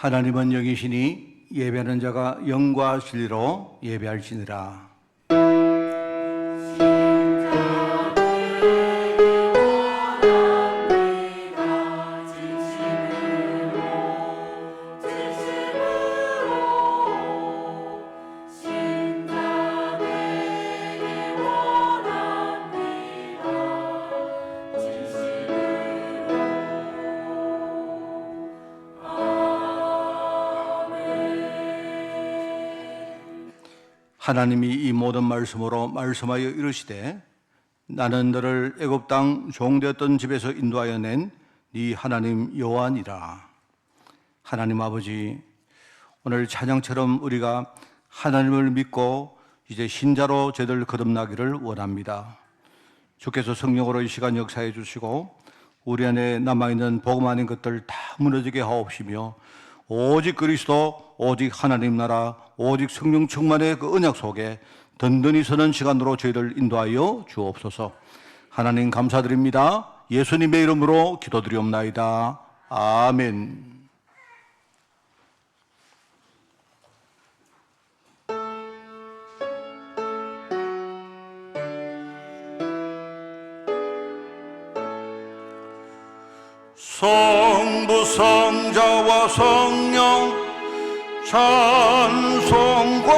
하나님은 영이시니 예배하는 자가 영과 진리로 예배할지니라. 하나님이 이 모든 말씀으로 말씀하여 이르시되 나는 너를 애굽 땅 종되었던 집에서 인도하여 낸 네 하나님 여호와니라. 하나님 아버지, 오늘 찬양처럼 우리가 하나님을 믿고 이제 신자로 제들 거듭나기를 원합니다. 주께서 성령으로 이 시간 역사해 주시고 우리 안에 남아있는 복음 아닌 것들 다 무너지게 하옵시며 오직 그리스도, 오직 하나님 나라, 오직 성령 충만의 그 언약 속에 든든히 서는 시간으로 저희들 인도하여 주옵소서. 하나님 감사드립니다. 예수님의 이름으로 기도드리옵나이다. 아멘. 성부 성자와 성령 찬송과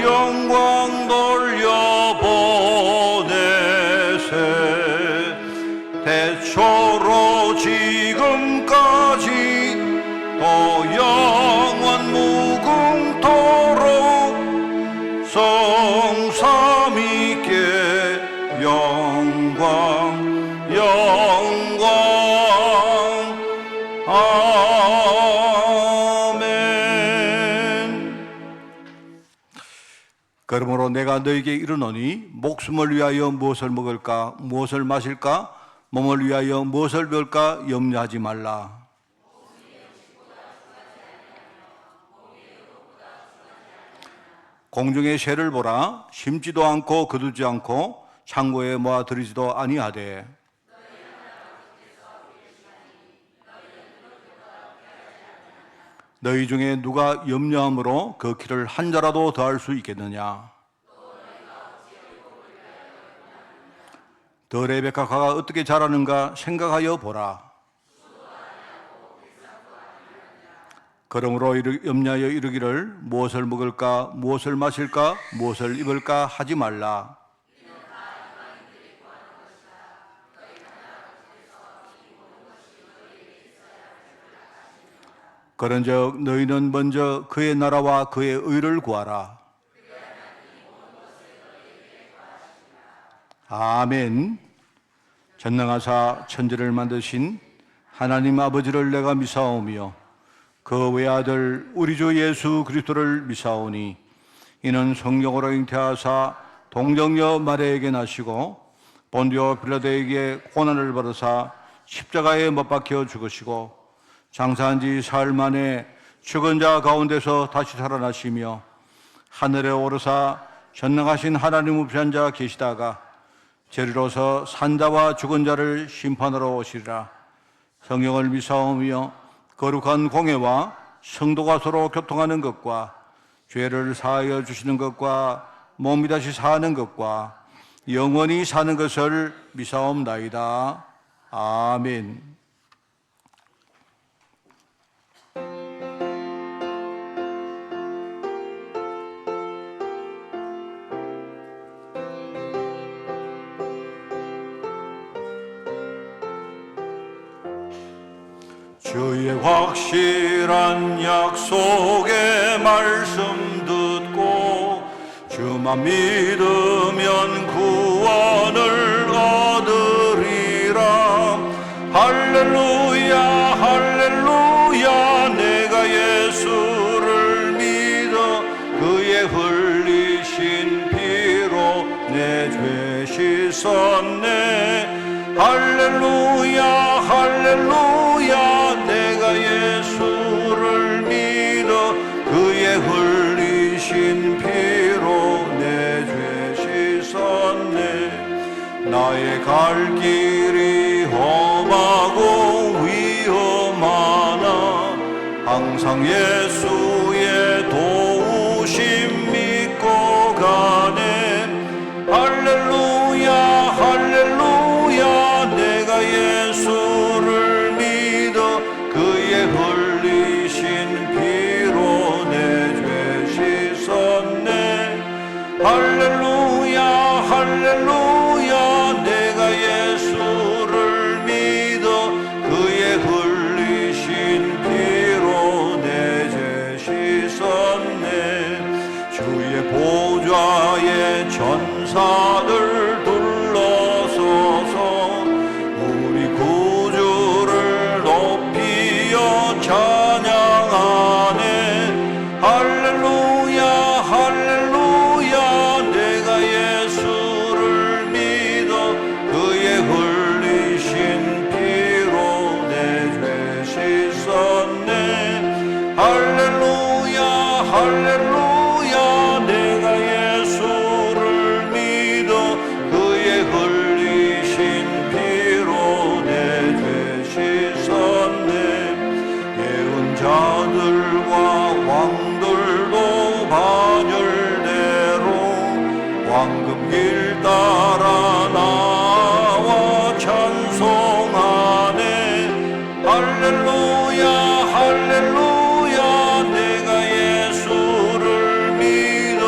영광 돌려보내세 대초로 지금까지 또 영원 무궁토록 성삼위께 영광 아멘. 그러므로 내가 너에게 이르노니 목숨을 위하여 무엇을 먹을까 무엇을 마실까 몸을 위하여 무엇을 배울까 염려하지 말라. 공중의 새를 보라. 심지도 않고 거두지 않고 창고에 모아들이지도 아니하되 너희 중에 누가 염려함으로 그 키를 한 자라도 더할 수 있겠느냐. 더 레베카가 어떻게 자라는가 생각하여 보라. 그러므로 염려하여 이르기를 무엇을 먹을까 무엇을 마실까 무엇을 입을까 하지 말라. 그런즉 너희는 먼저 그의 나라와 그의 의를 구하라. 아멘. 전능하사 천지를 만드신 하나님 아버지를 내가 미사오며 그 외아들 우리 주 예수 그리스도를 미사오니 이는 성령으로 잉태하사 동정녀 마리아에게 나시고 본디오 빌라도에게 고난을 받으사 십자가에 못 박혀 죽으시고 장사한 지 사흘 만에 죽은 자 가운데서 다시 살아나시며 하늘에 오르사 전능하신 하나님 우편 앉아 계시다가 저리로서 산자와 죽은 자를 심판하러 오시리라. 성령을 미사오며 거룩한 공회와 성도가 서로 교통하는 것과 죄를 사하여 주시는 것과 몸이 다시 사는 것과 영원히 사는 것을 미사옵나이다. 아멘. 주의 확실한 약속의 말씀 듣고 주만 믿으면 구원을 얻으리라. 할렐루야 할렐루야. 내가 예수를 믿어 그의 흘리신 피로 내 죄 씻었네. 할렐루야 할렐루야. 내가 예수를 믿어 그의 흘리신 피로 내 죄 씻었네. 나의 갈 길이 험하고 위험하나 항상 예수의 도우심 믿고 가네. 할렐루야 할렐루야 내가 예수를 믿어 그의 흘리신 피로 내 죄 씻었네. 할렐루야 할렐루야 내가 예수를 믿어 그의 흘리신 피로 내 죄 씻었네. 주의 보좌에 천사들 둘러서서 우리 구주를 높이어 찬양하네. 할렐루야 할렐루야 내가 예수를 믿어 그의 흘리신 피로 내 죄 씻었네. 할렐루야 할렐루야 내가 예수를 믿어 그의 흘리신 피로 내 죄 씻었네. 예언자들과 왕들도 반열대로 황금길 따라 나와 찬송하네. 할렐루야 할렐루야 내가 예수를 믿어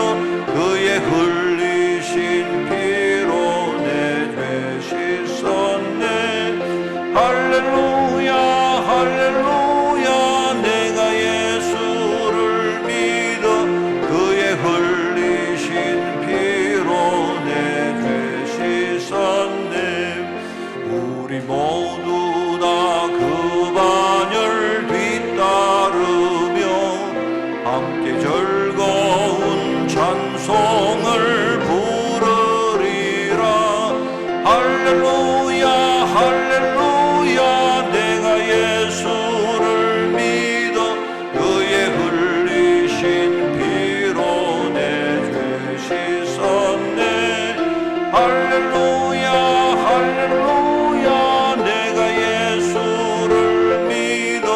그의 흘리신 피로 내 죄 씻었네. 할렐루야 할렐루야 내가 예수를 믿어 그의 흘리신 피로 내 죄 씻었네. 우리 모두 다 그 반열 뒤따르며 함께 즐거운 찬송을 부르리라. 할렐루야 할렐루야 내가 예수를 믿어 그의 흘리신 피로 내 죄 씻었네. 할렐루야 할렐루야 내가 예수를 믿어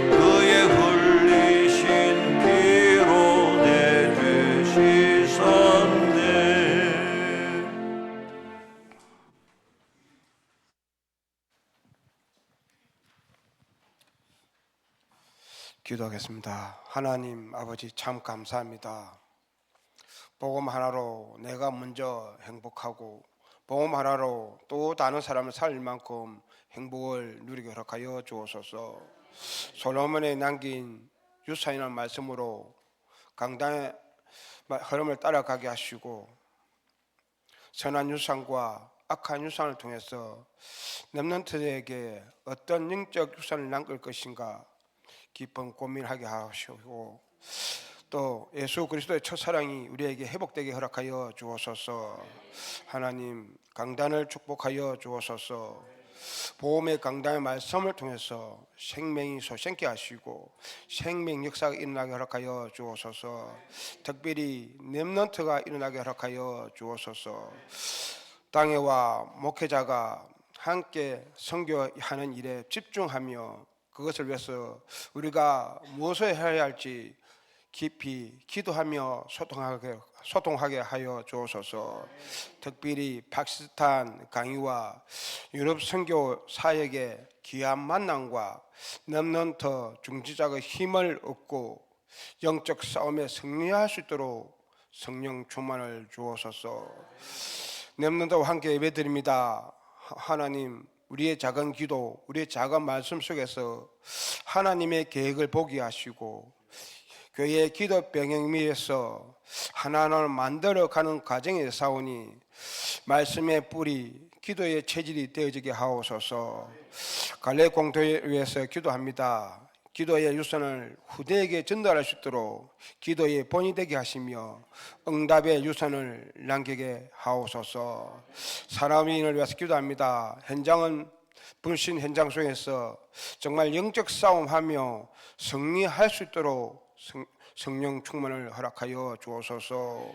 그의 흘리신 피로 내 죄 씻었네. 기도하겠습니다. 하나님 아버지 참 감사합니다. 복음 하나로 내가 먼저 행복하고 복음 하나로 또 다른 사람을 살릴 만큼 행복을 누리게 허락하여 주옵소서. 솔로몬이 남긴 유산이라는 말씀으로 강단의 흐름을 따라가게 하시고 선한 유산과 악한 유산을 통해서 렘넌트에게 어떤 영적 유산을 남길 것인가 깊은 고민하게 하시고 또 예수 그리스도의 첫사랑이 우리에게 회복되게 허락하여 주옵소서. 하나님 강단을 축복하여 주옵소서. 보험의 강단의 말씀을 통해서 생명이 솟게 하시고 생명 역사가 일어나게 허락하여 주옵소서. 특별히 렘넌트가 일어나게 허락하여 주옵소서. 당회와 목회자가 함께 선교하는 일에 집중하며 그것을 위해서 우리가 무엇을 해야 할지 깊이 기도하며 소통하게 하여 주옵소서. 특별히 파키스탄 강의와 유럽 선교 사역의 귀한 만남과 렘넌트 중지자의 힘을 얻고 영적 싸움에 승리할 수 있도록 성령 충만을 주옵소서. 렘넌트와 함께 예배드립니다. 하나님 우리의 작은 기도, 우리의 작은 말씀 속에서 하나님의 계획을 보게 하시고 교회의 기도 병행 위에서 하나하나 만들어가는 과정에 싸우니 말씀의 뿌리, 기도의 체질이 되어지게 하옵소서. 갈래 공동체를 위해서 기도합니다. 기도의 유산을 후대에게 전달할 수 있도록 기도의 본이 되게 하시며 응답의 유산을 남기게 하옵소서. 사람인을 위해서 기도합니다. 현장은 불신 현장 속에서 정말 영적 싸움하며 승리할 수 있도록 성령 충만을 허락하여 주옵소서.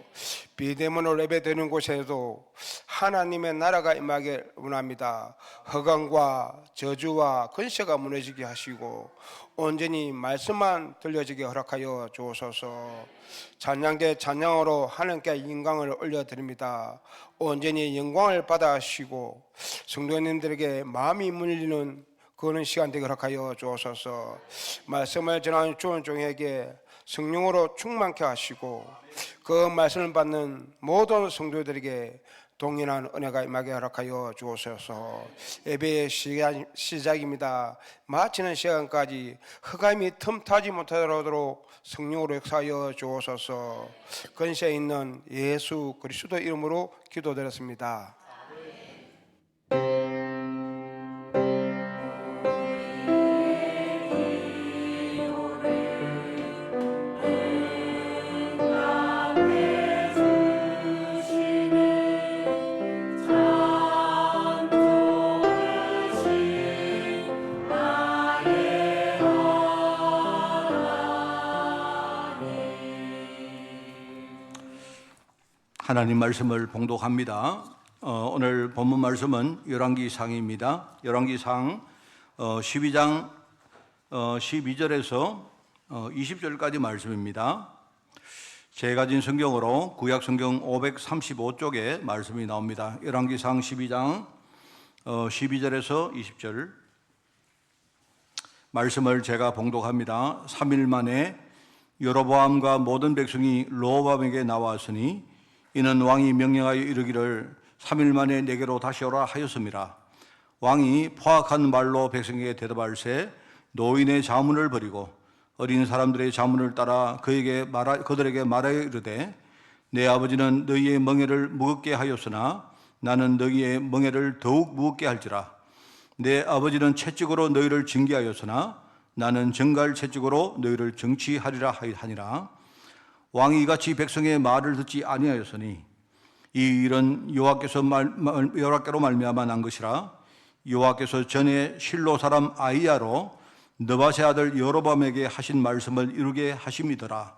비대면으로 예배드리는 곳에도 하나님의 나라가 임하길 원합니다. 허강과 저주와 근세가 무너지게 하시고 온전히 말씀만 들려지게 허락하여 주옵소서. 찬양대 찬양으로 하나님께 영광을 올려드립니다. 온전히 영광을 받아주시고 성도님들에게 마음이 물리는 그런 시간 되게 허락하여 주옵소서. 말씀을 전하는 좋은 종에게 성령으로 충만케 하시고 그 말씀을 받는 모든 성도들에게 동일한 은혜가 임하게 허락하여 주옵소서. 예배의 시작입니다. 마치는 시간까지 흑암이 틈타지 못하도록 성령으로 역사하여 주옵소서. 근세 있는 예수 그리스도 이름으로 기도드렸습니다. 하나님 말씀을 봉독합니다. 오늘 본문 말씀은 열왕기상입니다. 열왕기상 12장 12절에서 20절까지 말씀입니다. 제가 가진 성경으로 구약 성경 535쪽에 말씀이 나옵니다. 열왕기상 12장 12절에서 20절 말씀을 제가 봉독합니다. 3일 만에 여로보암과 모든 백성이 르호보암에게 나왔으니 이는 왕이 명령하여 이르기를 3일 만에 내게로 다시 오라 하였음이라. 왕이 포악한 말로 백성에게 대답할세 노인의 자문을 버리고 어린 사람들의 자문을 따라 그들에게 말하여 이르되 내 아버지는 너희의 멍에를 무겁게 하였으나 나는 너희의 멍에를 더욱 무겁게 할지라. 내 아버지는 채찍으로 너희를 징계하였으나 나는 정갈 채찍으로 너희를 정치하리라 하니라. 왕이 이같이 백성의 말을 듣지 아니하였으니 이 일은 여호와께로 말미암아 난 것이라. 여호와께서 전에 실로 사람 아히야로 느밧의 아들 여로보암에게 하신 말씀을 이루게 하심이더라.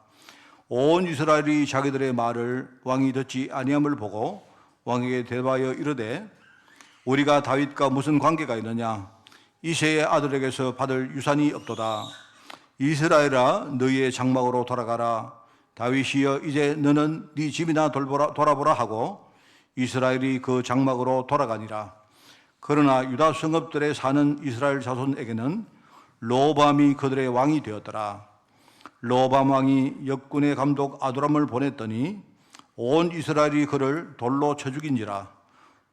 온 이스라엘이 자기들의 말을 왕이 듣지 아니함을 보고 왕에게 대답하여 이르되 우리가 다윗과 무슨 관계가 있느냐? 이새의 아들에게서 받을 유산이 없도다. 이스라엘아 너희의 장막으로 돌아가라. 다윗이여 이제 너는 네 집이나 돌아보라 하고 이스라엘이 그 장막으로 돌아가니라. 그러나 유다 성읍들에 사는 이스라엘 자손에게는 르호보암이 그들의 왕이 되었더라. 르호보암 왕이 역군의 감독 아도람을 보냈더니 온 이스라엘이 그를 돌로 쳐 죽인지라.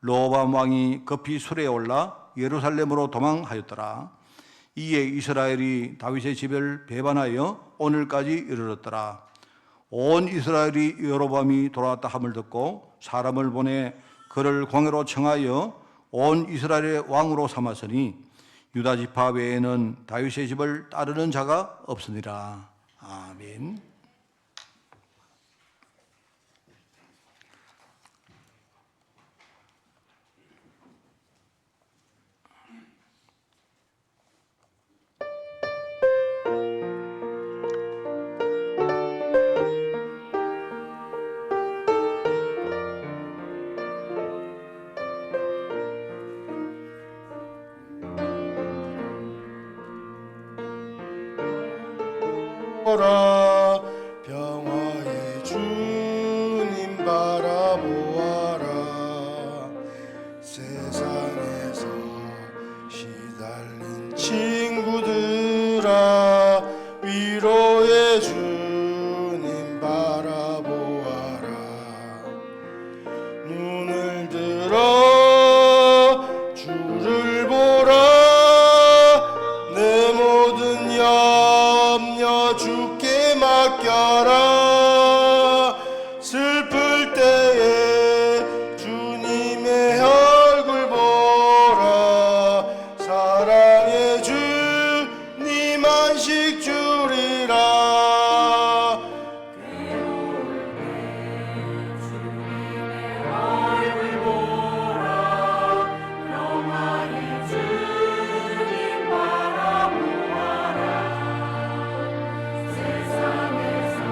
르호보암 왕이 급히 수레에 올라 예루살렘으로 도망하였더라. 이에 이스라엘이 다윗의 집을 배반하여 오늘까지 이르렀더라. 온 이스라엘이 여로보암이 돌아왔다 함을 듣고 사람을 보내 그를 광야로 청하여 온 이스라엘의 왕으로 삼았으니 유다 지파 외에는 다윗의 집을 따르는 자가 없으니라. 아멘. 평화의 주님 바라보아라. 세상에서 시달린 친구들아 위로의 주님 바라보아라. 눈을 들어 주를 보라. 내 모든 염려 주께 맡겨라. 슬플 때에 주님의 얼굴 보라. 사랑의 주님 안식 주리라. 세상에서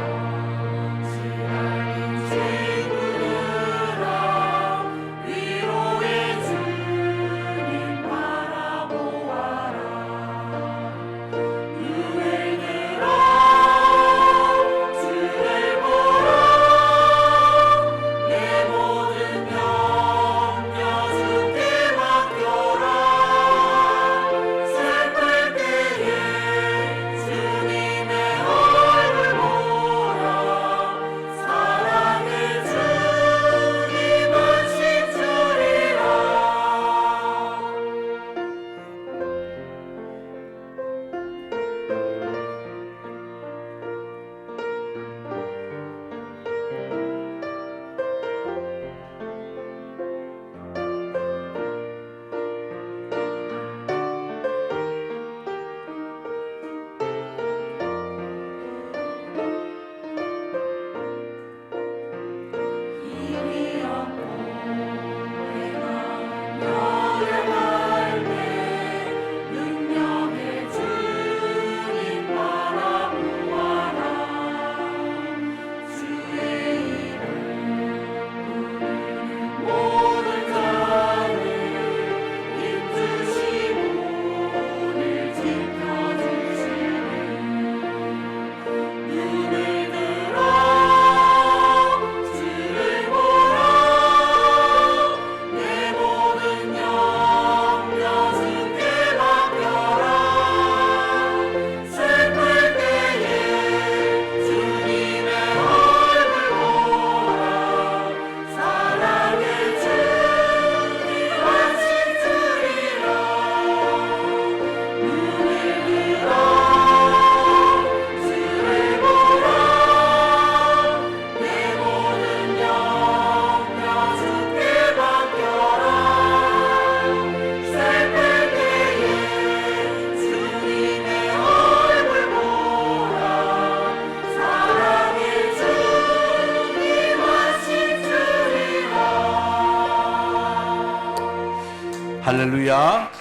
할렐루야.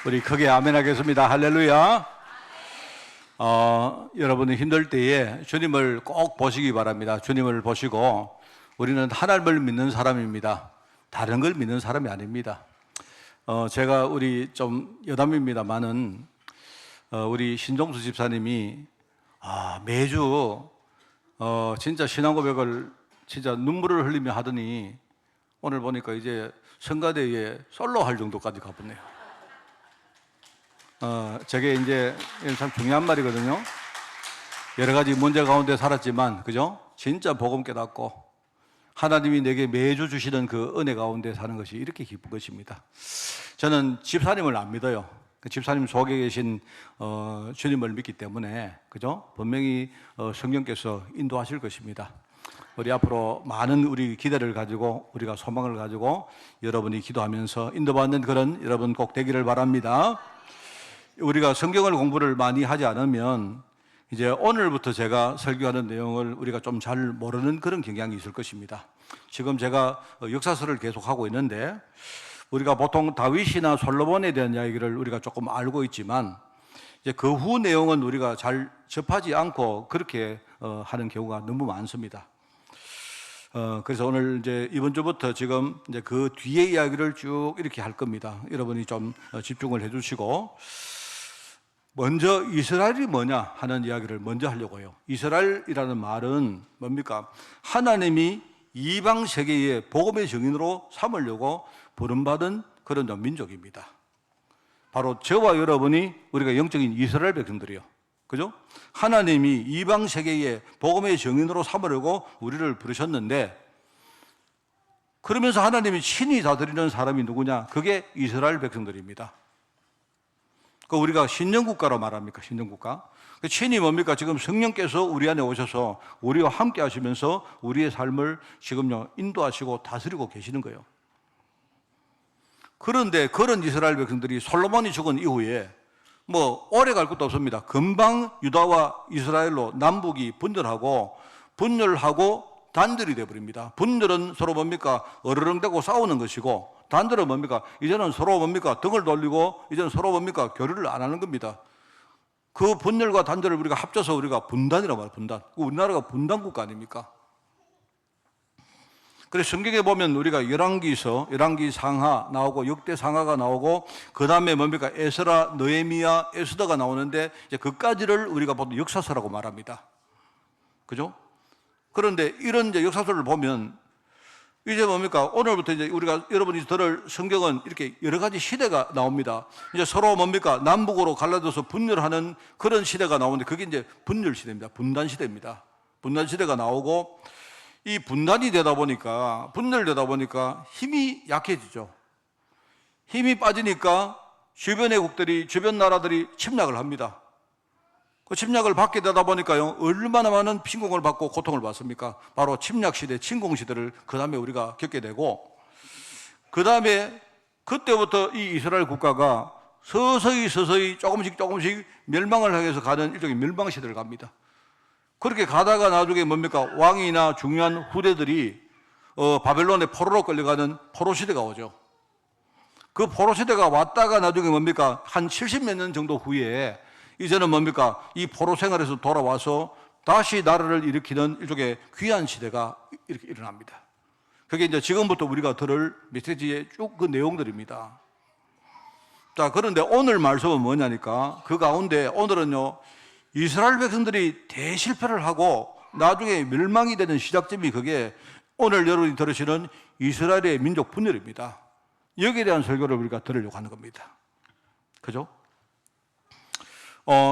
우리 크게 아멘 하겠습니다. 할렐루야. 여러분이 힘들 때에 주님을 꼭 보시기 바랍니다. 주님을 보시고, 우리는 하나님을 믿는 사람입니다. 다른 걸 믿는 사람이 아닙니다. 제가 우리 좀 여담입니다만은 우리 신종수 집사님이 매주 진짜 신앙 고백을 진짜 눈물을 흘리며 하더니 오늘 보니까 이제 성가대에 솔로 할 정도까지 가봤네요. 저게 이제 참 중요한 말이거든요. 여러 가지 문제 가운데 살았지만, 그죠? 진짜 복음 깨닫고 하나님이 내게 매주 주시는 그 은혜 가운데 사는 것이 이렇게 기쁜 것입니다. 저는 집사님을 안 믿어요. 그 집사님 속에 계신 주님을 믿기 때문에, 그죠? 분명히 성령께서 인도하실 것입니다. 우리 앞으로 많은 우리 기대를 가지고, 우리가 소망을 가지고 여러분이 기도하면서 인도받는 그런 여러분 꼭 되기를 바랍니다. 우리가 성경을 공부를 많이 하지 않으면 이제 오늘부터 제가 설교하는 내용을 우리가 좀 잘 모르는 그런 경향이 있을 것입니다. 지금 제가 역사서를 계속하고 있는데, 우리가 보통 다윗이나 솔로몬에 대한 이야기를 우리가 조금 알고 있지만, 이제 그 후 내용은 우리가 잘 접하지 않고 그렇게 하는 경우가 너무 많습니다. 그래서 오늘 이제 이번 주부터 지금 이제 그 뒤에 이야기를 쭉 이렇게 할 겁니다. 여러분이 좀 집중을 해주시고, 먼저 이스라엘이 뭐냐 하는 이야기를 먼저 하려고요. 이스라엘이라는 말은 뭡니까? 하나님이 이방 세계의 복음의 증인으로 삼으려고 부름받은 그런 민족입니다. 바로 저와 여러분이 우리가 영적인 이스라엘 백성들이요. 그죠? 하나님이 이방 세계의 복음의 증인으로 삼으려고 우리를 부르셨는데, 그러면서 하나님이 친히 다스리는 사람이 누구냐? 그게 이스라엘 백성들입니다. 그 우리가 신정국가로 말합니까? 신정국가. 그 친히 뭡니까? 지금 성령께서 우리 안에 오셔서 우리와 함께 하시면서 우리의 삶을 지금요 인도하시고 다스리고 계시는 거예요. 그런데 그런 이스라엘 백성들이 솔로몬이 죽은 이후에 뭐 오래 갈 것도 없습니다. 금방 유다와 이스라엘로 남북이 분열하고 단절이 되어버립니다. 분열은 서로 뭡니까? 어르렁대고 싸우는 것이고, 단절은 뭡니까? 이제는 서로 뭡니까? 등을 돌리고 이제는 서로 뭡니까? 교류를 안 하는 겁니다. 그 분열과 단절을 우리가 합쳐서 우리가 분단이라고 말해요. 분단. 우리나라가 분단국가 아닙니까? 그래서 성경에 보면 우리가 열왕기 상하 나오고 역대 상하가 나오고, 그 다음에 뭡니까? 에스라, 느헤미야, 에스더가 나오는데, 이제 그까지를 우리가 보통 역사서라고 말합니다. 그죠? 그런데 이런 이제 역사서를 보면 이제 뭡니까? 오늘부터 이제 여러분이 들을 성경은 이렇게 여러 가지 시대가 나옵니다. 이제 서로 뭡니까? 남북으로 갈라져서 분열하는 그런 시대가 나오는데, 그게 이제 분열 시대입니다. 분단 시대입니다. 분단 시대가 나오고, 이 분단이 되다 보니까, 분열되다 보니까 힘이 약해지죠. 힘이 빠지니까 주변 나라들이 침략을 합니다. 그 침략을 받게 되다 보니까요, 얼마나 많은 빈곤을 받고 고통을 받습니까? 바로 침략 시대, 침공 시대를 그 다음에 우리가 겪게 되고, 그 다음에 그때부터 이 이스라엘 국가가 서서히 조금씩 멸망을 향해서 가는 일종의 멸망 시대를 갑니다. 그렇게 가다가 나중에 뭡니까? 왕이나 중요한 후대들이 바벨론의 포로로 끌려가는 포로 시대가 오죠. 그 포로 시대가 왔다가 나중에 뭡니까? 한 70몇 년 정도 후에 이제는 뭡니까? 이 포로 생활에서 돌아와서 다시 나라를 일으키는 일종의 귀한 시대가 이렇게 일어납니다. 그게 이제 지금부터 우리가 들을 메시지의 쭉 그 내용들입니다. 자, 그런데 오늘 말씀은 뭐냐니까, 그 가운데 오늘은요, 이스라엘 백성들이 대실패를 하고 나중에 멸망이 되는 시작점이, 그게 오늘 여러분이 들으시는 이스라엘의 민족 분열입니다. 여기에 대한 설교를 우리가 들으려고 하는 겁니다. 그죠?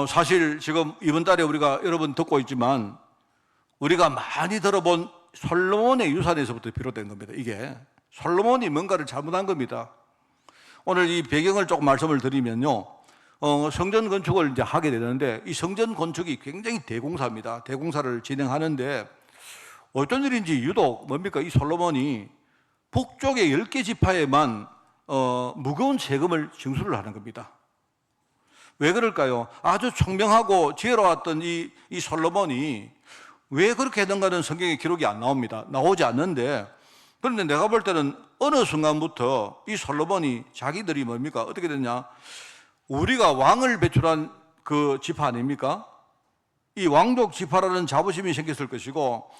사실 지금 이번 달에 우리가 여러분 듣고 있지만, 우리가 많이 들어본 솔로몬의 유산에서부터 비롯된 겁니다. 이게 솔로몬이 뭔가를 잘못한 겁니다. 오늘 이 배경을 조금 말씀을 드리면요, 성전 건축을 이제 하게 되는데, 이 성전 건축이 굉장히 대공사입니다. 대공사를 진행하는데 어떤 일인지 유독 뭡니까? 이 솔로몬이 북쪽의 10개 지파에만 무거운 세금을 징수를 하는 겁니다. 왜 그럴까요? 아주 총명하고 지혜로웠던 이 솔로몬이 왜 그렇게 했는가는 성경에 기록이 안 나옵니다. 나오지 않는데, 그런데 내가 볼 때는 어느 순간부터 이 솔로몬이 자기들이 뭡니까? 어떻게 됐냐? 우리가 왕을 배출한 그 지파 아닙니까? 이 왕족 지파라는 자부심이 생겼을 것이고,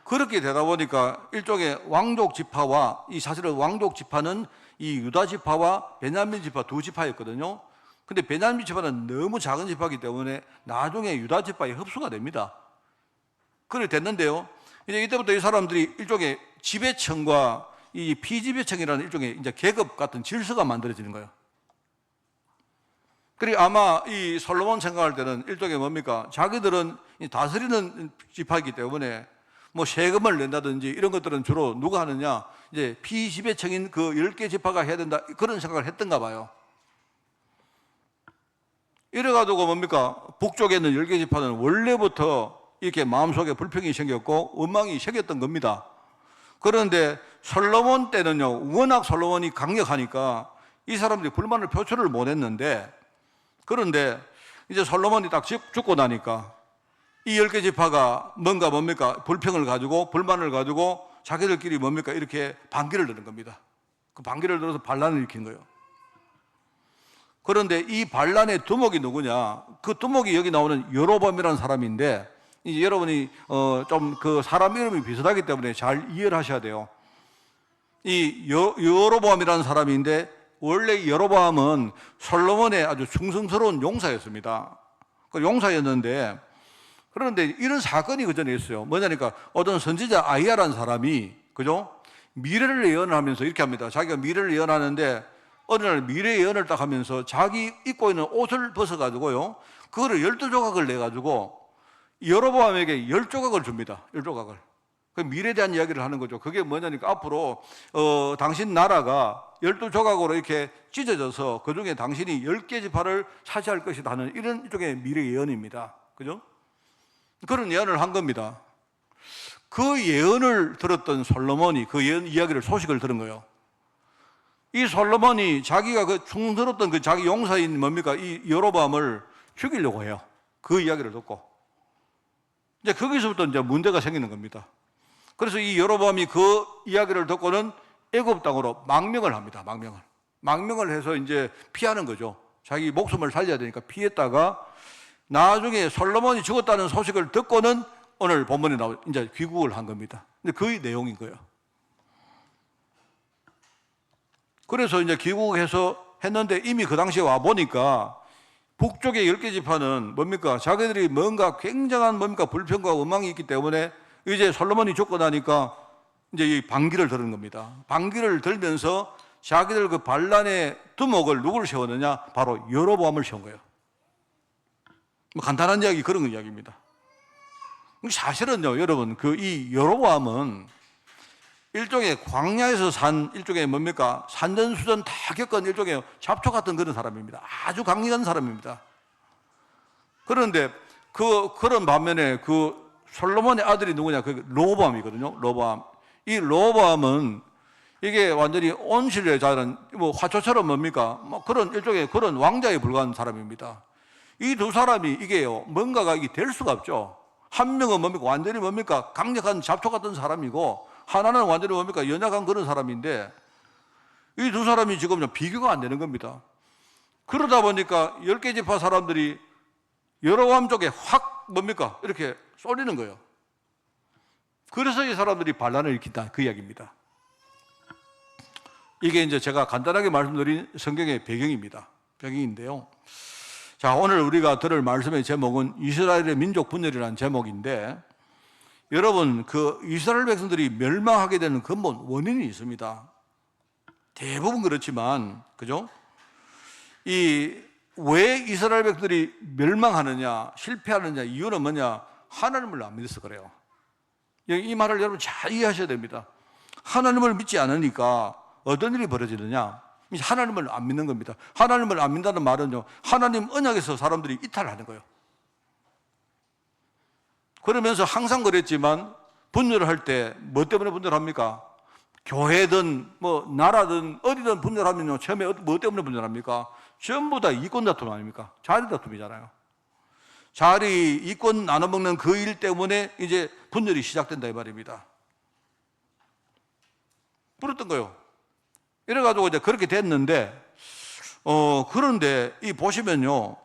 그렇게 되다 보니까 일종의 왕족 지파와, 이 사실은 왕족 지파는 이 유다 지파와 베냐민 지파 두 지파였거든요. 근데 베냐민 지파는 너무 작은 지파이기 때문에 나중에 유다 지파에 흡수가 됩니다. 그래 됐는데요. 이제 이때부터 이 사람들이 일종의 지배층과 이 피지배층이라는 일종의 이제 계급 같은 질서가 만들어지는 거예요. 그리고 아마 이 솔로몬 생각할 때는 일종의 뭡니까? 자기들은 다스리는 지파이기 때문에 뭐 세금을 낸다든지 이런 것들은 주로 누가 하느냐? 이제 피지배층인 그 10개 지파가 해야 된다. 그런 생각을 했던가 봐요. 이래가지고 뭡니까? 북쪽에 있는 10개 지파는 원래부터 이렇게 마음속에 불평이 생겼고 원망이 생겼던 겁니다. 그런데 솔로몬 때는요, 워낙 솔로몬이 강력하니까 이 사람들이 불만을 표출을 못 했는데, 그런데 이제 솔로몬이 딱 죽고 나니까 이 10개 지파가 뭡니까? 불평을 가지고 불만을 가지고 자기들끼리 뭡니까? 이렇게 반기를 드는 겁니다. 그 반기를 들어서 반란을 일으킨 거예요. 그런데 이 반란의 두목이 누구냐? 그 두목이 여기 나오는 여로보암이라는 사람인데, 이제 여러분이 좀 그 사람 이름이 비슷하기 때문에 잘 이해를 하셔야 돼요. 이 여로보암이라는 사람인데, 원래 여로보암은 솔로몬의 아주 충성스러운 용사였습니다. 그 용사였는데, 그런데 이런 사건이 그 전에 있어요. 뭐냐니까 어떤 선지자 아이야라는 사람이, 그죠? 미래를 예언을 하면서 이렇게 합니다. 자기가 미래를 예언하는데 어느 날 미래 예언을 딱 하면서 자기 입고 있는 옷을 벗어가지고요, 그거를 12조각을 내가지고 여로보암에게 10조각을 줍니다. 10조각을. 그 미래에 대한 이야기를 하는 거죠. 그게 뭐냐니까 앞으로 당신 나라가 12조각으로 이렇게 찢어져서 그 중에 당신이 10개 지파를 차지할 것이다 하는 이런 쪽의 미래 예언입니다. 그죠? 그런 예언을 한 겁니다. 그 예언을 들었던 솔로몬이 그 예언 이야기를 소식을 들은 거예요. 이 솔로몬이 자기가 그 충성스럽던 그 자기 용사인 뭡니까? 이 여로보암을 죽이려고 해요. 그 이야기를 듣고. 이제 거기서부터 이제 문제가 생기는 겁니다. 그래서 이 여로보암이 그 이야기를 듣고는 애굽 땅으로 망명을 합니다. 망명을 해서 이제 피하는 거죠. 자기 목숨을 살려야 되니까 피했다가 나중에 솔로몬이 죽었다는 소식을 듣고는 오늘 본문에 나오 이제 귀국을 한 겁니다. 근데 그 내용인 거예요. 그래서 이제 귀국해서 했는데 이미 그 당시에 와 보니까 북쪽의 10개 지파는 뭡니까? 자기들이 뭔가 굉장한 뭡니까? 불평과 원망이 있기 때문에 이제 솔로몬이 죽고 나니까 이제 이 반기를 드는 겁니다. 반기를 들면서 자기들 그 반란의 두목을 누구를 세웠느냐? 바로 여로보암을 세운 거예요. 뭐 간단한 이야기, 그런 이야기입니다. 사실은요, 여러분, 그 이 여로보암은 일종의 광야에서 산 일종의 뭡니까? 산전수전 다 겪은 일종의 잡초 같은 그런 사람입니다. 아주 강력한 사람입니다. 그런데 그런 반면에 그 솔로몬의 아들이 누구냐? 그 로보암이거든요. 로보암. 이 로보암은 이게 완전히 온실에 자란 뭐 화초처럼 뭡니까? 뭐 그런 일종의 그런 왕자에 불과한 사람입니다. 이 두 사람이 이게요, 뭔가가 이게 될 수가 없죠. 한 명은 뭡니까? 완전히 뭡니까? 강력한 잡초 같은 사람이고, 하나는 완전히 뭡니까? 연약한 그런 사람인데, 이 두 사람이 지금 비교가 안 되는 겁니다. 그러다 보니까 10개 지파 사람들이 여로보암 쪽에 확 뭡니까? 이렇게 쏠리는 거예요. 그래서 이 사람들이 반란을 일으킨다, 그 이야기입니다. 이게 이제 제가 간단하게 말씀드린 성경의 배경입니다. 배경인데요. 자, 오늘 우리가 들을 말씀의 제목은 이스라엘의 민족 분열이라는 제목인데, 여러분, 그 이스라엘 백성들이 멸망하게 되는 근본 원인이 있습니다. 대부분 그렇지만, 그죠? 왜 이스라엘 백성들이 멸망하느냐, 실패하느냐, 이유는 뭐냐? 하나님을 안 믿어서 그래요. 이 말을 여러분 잘 이해하셔야 됩니다. 하나님을 믿지 않으니까 어떤 일이 벌어지느냐? 하나님을 안 믿는 겁니다. 하나님을 안 믿는다는 말은요, 하나님 언약에서 사람들이 이탈하는 거예요. 그러면서 항상 그랬지만 분열할 때 뭐 때문에 분열합니까? 교회든 뭐 나라든 어디든 분열하면요, 처음에 뭐 때문에 분열합니까? 전부 다 이권 다툼 아닙니까? 자리 다툼이잖아요. 자리, 이권 나눠먹는 그 일 때문에 이제 분열이 시작된다 이 말입니다. 부렸던 거예요. 이래가지고 이제 그렇게 됐는데, 그런데 이 보시면요.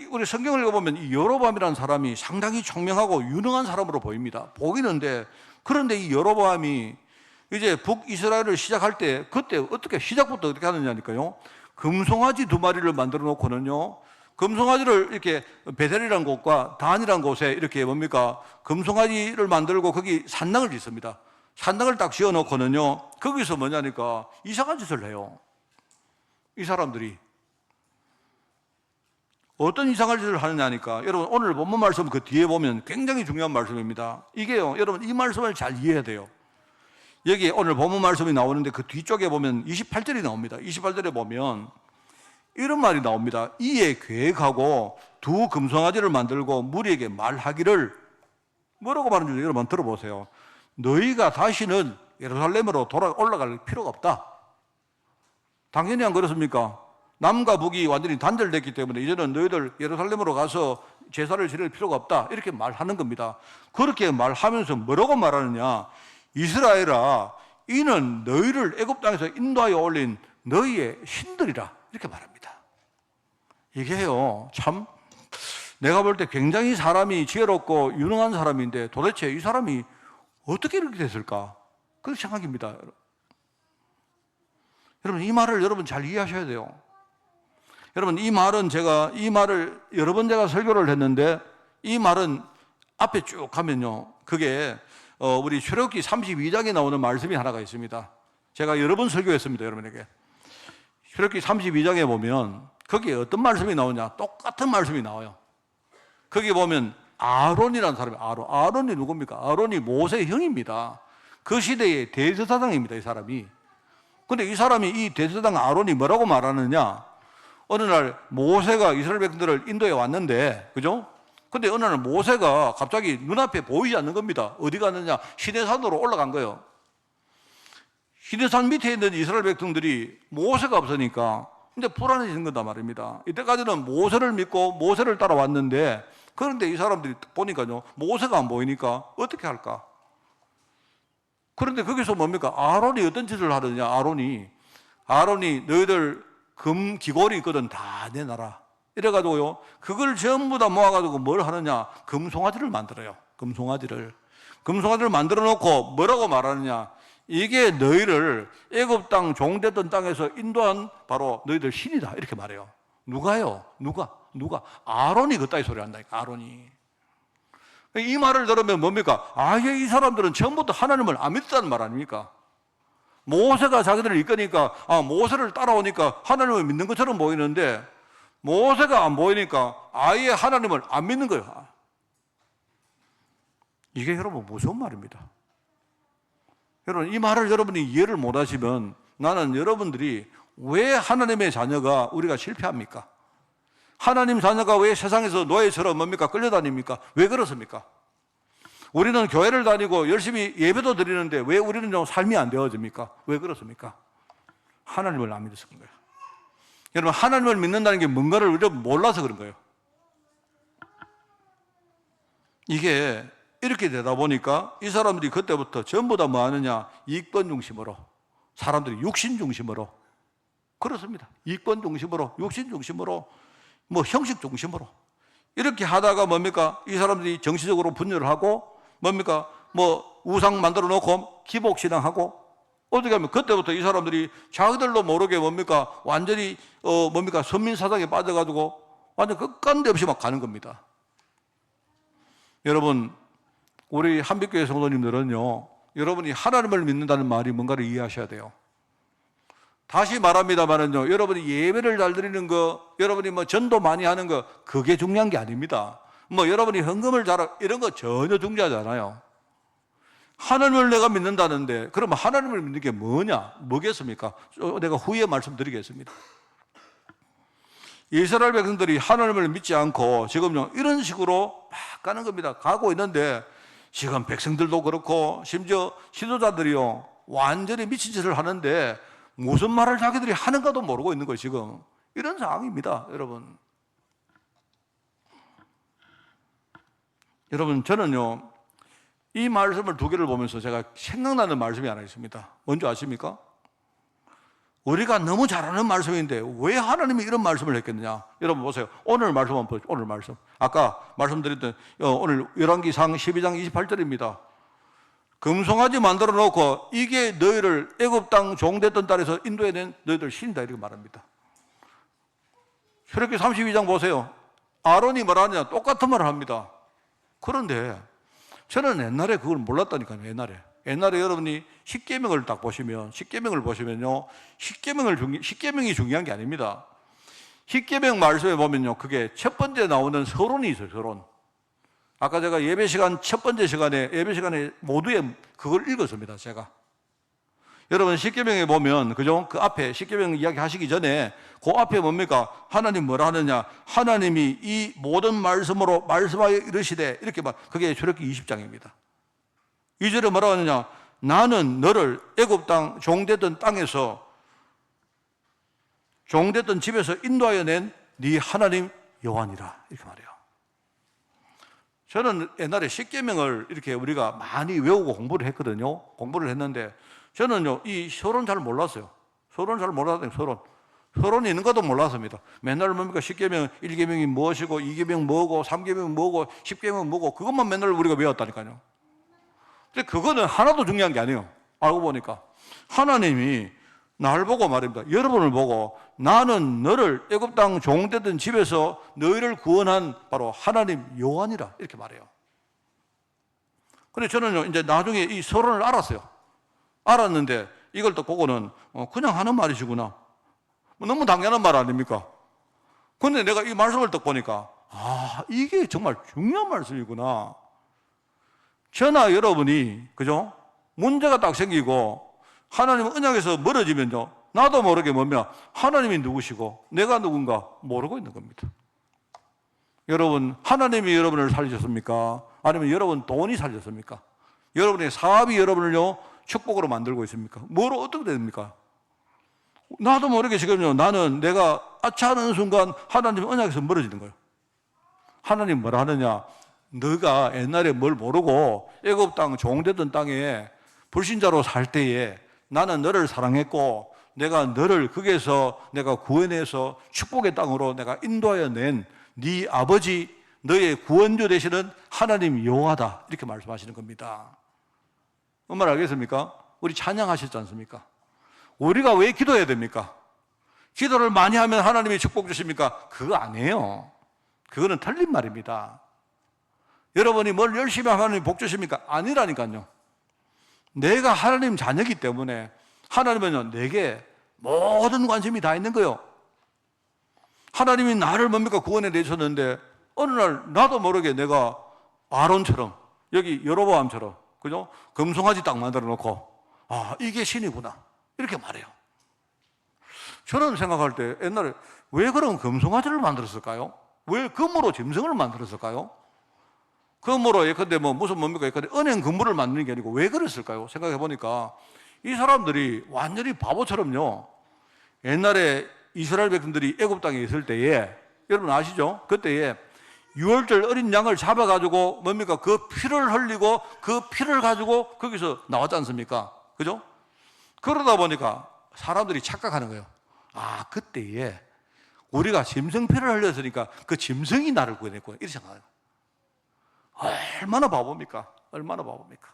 우리 성경을 읽어보면 이 여로보암이라는 사람이 상당히 총명하고 유능한 사람으로 보입니다. 보이는데, 그런데 이 여로보암이 이제 북이스라엘을 시작할 때, 그때 시작부터 어떻게 하느냐니까요. 금송아지 2마리를 만들어 놓고는요, 금송아지를 이렇게 베델이라는 곳과 단이라는 곳에 이렇게 뭡니까? 금송아지를 만들고 거기 산당을 짓습니다. 산당을 딱 지어 놓고는요, 거기서 뭐냐니까 이상한 짓을 해요. 이 사람들이. 어떤 이상한 짓을 하느냐니까, 여러분 오늘 본문 말씀 그 뒤에 보면 굉장히 중요한 말씀입니다. 이게요, 여러분 이 말씀을 잘 이해해야 돼요. 여기 오늘 본문 말씀이 나오는데 그 뒤쪽에 보면 28절이 나옵니다. 28절에 보면 이런 말이 나옵니다. 이에 계획하고 2 금송아지를 만들고 무리에게 말하기를, 뭐라고 말하는지 여러분 들어보세요. 너희가 다시는 예루살렘으로 올라갈 필요가 없다. 당연히 안 그렇습니까? 남과 북이 완전히 단절됐기 때문에 이제는 너희들 예루살렘으로 가서 제사를 지낼 필요가 없다. 이렇게 말하는 겁니다. 그렇게 말하면서 뭐라고 말하느냐? 이스라엘아, 이는 너희를 애굽 땅에서 인도하여 올린 너희의 신들이라. 이렇게 말합니다. 이게요, 참 내가 볼 때 굉장히 사람이 지혜롭고 유능한 사람인데 도대체 이 사람이 어떻게 이렇게 됐을까? 그 생각입니다. 여러분 이 말을 여러분 잘 이해하셔야 돼요. 여러분 이 말을 여러 번 제가 설교를 했는데, 이 말은 앞에 쭉 가면요, 그게 우리 출애굽기 32장에 나오는 말씀이 하나가 있습니다. 제가 여러 번 설교했습니다, 여러분에게. 출애굽기 32장에 보면 거기에 어떤 말씀이 나오냐? 똑같은 말씀이 나와요. 거기 보면 아론이라는 사람이, 아론이 누굽니까? 아론이 모세의 형입니다. 그 시대의 대제사장입니다, 이 사람이. 근데 이 사람이, 이 대제사장 아론이 뭐라고 말하느냐? 어느 날 모세가 이스라엘 백성들을 인도에 왔는데, 그죠? 근데 어느 날 모세가 갑자기 눈앞에 보이지 않는 겁니다. 어디 갔느냐? 시내산으로 올라간 거예요. 시내산 밑에 있는 이스라엘 백성들이 모세가 없으니까 이제 불안해지는 거다 말입니다. 이때까지는 모세를 믿고 모세를 따라왔는데, 그런데 이 사람들이 보니까요, 모세가 안 보이니까 어떻게 할까? 그런데 거기서 뭡니까? 아론이 어떤 짓을 하느냐? 아론이 너희들 금 귀걸이 있거든, 다 내놔라. 이래가지고요, 그걸 전부 다 모아가지고 뭘 하느냐? 금송아지를 만들어요. 금송아지를 만들어 놓고 뭐라고 말하느냐? 이게 너희를 애굽 땅 종되던 땅에서 인도한 바로 너희들 신이다. 이렇게 말해요. 누가요? 누가? 아론이 그따위 소리 한다니까, 아론이. 이 말을 들으면 뭡니까? 아예 이 사람들은 처음부터 하나님을 안 믿었다는 말 아닙니까? 모세가 자기들을 이끄니까, 모세를 따라오니까 하나님을 믿는 것처럼 보이는데, 모세가 안 보이니까 아예 하나님을 안 믿는 거예요. 이게 여러분 무서운 말입니다. 여러분 이 말을 여러분이 이해를 못 하시면, 나는 여러분들이 왜 하나님의 자녀가 우리가 실패합니까? 하나님 자녀가 왜 세상에서 노예처럼 뭡니까? 끌려다닙니까? 왜 그렇습니까? 우리는 교회를 다니고 열심히 예배도 드리는데 왜 우리는 좀 삶이 안 되어집니까? 왜 그렇습니까? 하나님을 안 믿어서 그런 거예요. 여러분 하나님을 믿는다는 게 뭔가를 우리가 몰라서 그런 거예요. 이게 이렇게 되다 보니까 이 사람들이 그때부터 전부 다 뭐 하느냐? 이권 중심으로, 사람들이 육신 중심으로, 그렇습니다. 이권 중심으로, 육신 중심으로, 뭐 형식 중심으로 이렇게 하다가 뭡니까? 이 사람들이 정치적으로 분열을 하고 뭡니까? 뭐 우상 만들어 놓고 기복신앙하고, 어떻게 하면 그때부터 이 사람들이 자기들도 모르게 뭡니까? 완전히 뭡니까? 선민사상에 빠져가지고 완전 끝간데 없이 막 가는 겁니다. 여러분 우리 한빛교회 성도님들은요, 여러분이 하나님을 믿는다는 말이 뭔가를 이해하셔야 돼요. 다시 말합니다만은요, 여러분이 예배를 잘 드리는 거, 여러분이 뭐 전도 많이 하는 거, 그게 중요한 게 아닙니다. 뭐 여러분이 헌금을 잘하고 이런 거 전혀 중요하지 않아요. 하나님을 내가 믿는다는데, 그러면 하나님을 믿는 게 뭐겠습니까? 내가 후에 말씀드리겠습니다. 이스라엘 백성들이 하나님을 믿지 않고 지금요 이런 식으로 막 가는 겁니다. 가고 있는데 지금 백성들도 그렇고 심지어 지도자들이요 완전히 미친 짓을 하는데 무슨 말을 자기들이 하는가도 모르고 있는 거예요. 지금 이런 상황입니다. 여러분 저는요 이 말씀을 두 개를 보면서 제가 생각나는 말씀이 하나 있습니다. 뭔지 아십니까? 우리가 너무 잘 아는 말씀인데 왜 하나님이 이런 말씀을 했겠느냐? 여러분 보세요. 오늘 말씀 한번 보죠. 오늘 말씀. 아까 말씀드렸던 오늘 열왕기상 12장 28절입니다. 금송아지 만들어 놓고 이게 너희를 애굽 땅 종됐던 딸에서 인도해낸 너희들 신이다 이렇게 말합니다. 출애굽기 32장 보세요. 아론이 뭐라냐? 똑같은 말을 합니다. 그런데 저는 옛날에 그걸 몰랐다니까요. 옛날에 여러분이 십계명을 딱 보시면 십계명을 보시면요. 십계명이 중요한 게 아닙니다. 십계명 말씀에 보면요. 그게 첫 번째 나오는 서론이 있어요. 서론. 아까 제가 예배 시간 첫 번째 시간에 예배 시간에 모두에 그걸 읽었습니다. 제가. 여러분 십계명에 보면 그죠? 그 앞에 십계명 이야기 하시기 전에 그 앞에 뭡니까? 하나님 뭐라 하느냐? 하나님이 이 모든 말씀으로 말씀하여 이르시되 이렇게 말. 그게 출애굽기 20장입니다. 2절에 뭐라 하느냐? 나는 너를 애굽 땅 종되던 땅에서 종되던 집에서 인도하여 낸 네 하나님 여호와니라 이렇게 말해요. 저는 옛날에 십계명을 이렇게 우리가 많이 외우고 공부를 했거든요. 공부를 했는데 저는요 이 서론 잘 몰랐어요. 서론 잘 몰랐더니 서론이 있는 것도 몰랐습니다. 맨날 뭡니까? 십계명 1계명이 무엇이고 2계명 뭐고 3계명 뭐고 10계명 뭐고 그것만 맨날 우리가 외웠다니까요. 근데 그거는 하나도 중요한 게 아니에요. 알고 보니까 하나님이 날 보고 말입니다. 여러분을 보고 나는 너를 애굽 땅 종되던 집에서 너희를 구원한 바로 하나님 여호와니라 이렇게 말해요. 근데 저는요 이제 나중에 이 서론을 알았는데 이걸 또 보고는 그냥 하는 말이시구나. 너무 당연한 말 아닙니까? 근데 내가 이 말씀을 딱 보니까 이게 정말 중요한 말씀이구나. 저나 여러분이 그죠? 문제가 딱 생기고 하나님 언약에서 멀어지면요 나도 모르게 뭐냐 하나님이 누구시고 내가 누군가 모르고 있는 겁니다. 여러분 하나님이 여러분을 살리셨습니까? 아니면 여러분 돈이 살렸습니까? 여러분의 사업이 여러분을요 축복으로 만들고 있습니까? 뭐로 어떻게 됩니까? 나도 모르게 지금요 나는 내가 아차하는 순간 하나님 언약에서 멀어지는 거예요. 하나님 뭐라 하느냐? 너가 옛날에 뭘 모르고 애굽 땅 종되던 땅에 불신자로 살 때에 나는 너를 사랑했고 내가 너를 거기에서 내가 구원해서 축복의 땅으로 내가 인도하여 낸 네 아버지 너의 구원주 되시는 하나님 여호와다 이렇게 말씀하시는 겁니다. 뭔 말 알겠습니까? 우리 찬양하셨지 않습니까? 우리가 왜 기도해야 됩니까? 기도를 많이 하면 하나님이 축복 주십니까? 그거 아니에요. 그거는 틀린 말입니다. 여러분이 뭘 열심히 하면 하나님이 복 주십니까? 아니라니까요. 내가 하나님 자녀이기 때문에 하나님은 내게 모든 관심이 다 있는 거예요. 하나님이 나를 뭡니까? 구원해 내셨는데 어느 날 나도 모르게 내가 아론처럼 여기 여로보암처럼 그죠? 금송아지 딱 만들어 놓고 이게 신이구나 이렇게 말해요. 저는 생각할 때 옛날에 왜 그런 금송아지를 만들었을까요? 왜 금으로 짐승을 만들었을까요? 금으로 예컨대 무슨 뭡니까? 예컨대 은행 금물을 만드는 게 아니고 왜 그랬을까요? 생각해 보니까 이 사람들이 완전히 바보처럼요. 옛날에 이스라엘 백성들이 애굽 땅에 있을 때에 여러분 아시죠? 그때에 유월절 어린 양을 잡아가지고 뭡니까? 그 피를 흘리고 그 피를 가지고 거기서 나왔지 않습니까? 그죠? 그러다 보니까 사람들이 착각하는 거예요. 그때에 우리가 짐승 피를 흘렸으니까 그 짐승이 나를 구원했구나 이렇게 생각해요. 얼마나 바보입니까? 얼마나 바보입니까?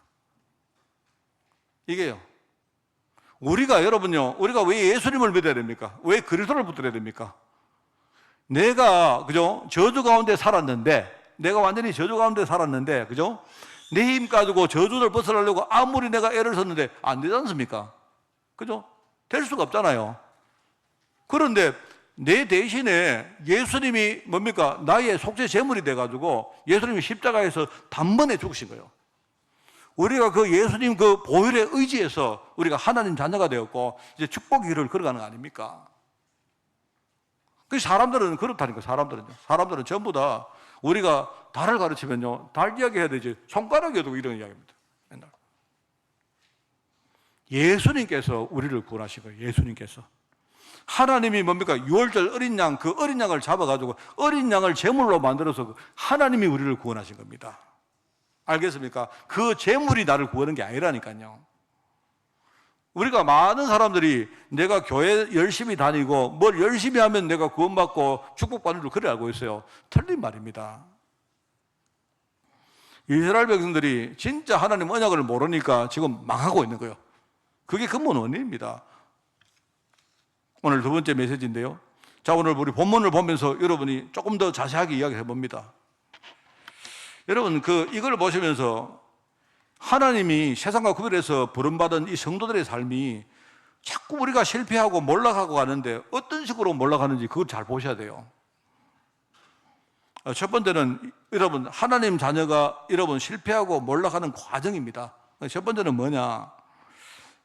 이게요. 우리가 여러분요, 우리가 왜 예수님을 믿어야 됩니까? 왜 그리스도를 붙들어야 됩니까? 내가 그죠? 저주 가운데 살았는데, 내가 완전히 저주 가운데 살았는데, 그죠? 내 힘 가지고 저주를 벗어나려고 아무리 내가 애를 썼는데 안 되지 않습니까? 그죠? 될 수가 없잖아요. 그런데 내 대신에 예수님이 뭡니까? 나의 속죄 제물이 돼가지고 예수님이 십자가에서 단번에 죽으신 거예요. 우리가 그 예수님 그 보혈의 의지에서 우리가 하나님 자녀가 되었고 이제 축복의 길을 걸어가는 거 아닙니까? 그 사람들은 그렇다니까. 사람들은 전부 다 우리가 달을 가르치면요 달 이야기 해야 되지 손가락에도 이런 이야기입니다. 맨날 예수님께서 우리를 구원하신 거예요. 예수님께서 하나님이 뭡니까? 유월절 어린 양, 그 어린 양을 잡아가지고 어린 양을 제물로 만들어서 하나님이 우리를 구원하신 겁니다. 알겠습니까? 그 재물이 나를 구하는 게 아니라니까요. 우리가 많은 사람들이 내가 교회 열심히 다니고 뭘 열심히 하면 내가 구원받고 축복받는 줄 그래 알고 있어요. 틀린 말입니다. 이스라엘 백성들이 진짜 하나님 언약을 모르니까 지금 망하고 있는 거예요. 그게 근본 원인입니다. 오늘 두 번째 메시지인데요. 자, 오늘 우리 본문을 보면서 여러분이 조금 더 자세하게 이야기해 봅니다. 여러분, 이걸 보시면서 하나님이 세상과 구별해서 부름받은 이 성도들의 삶이 자꾸 우리가 실패하고 몰락하고 가는데 어떤 식으로 몰락하는지 그걸 잘 보셔야 돼요. 첫 번째는 여러분, 하나님 자녀가 여러분 실패하고 몰락하는 과정입니다. 첫 번째는 뭐냐?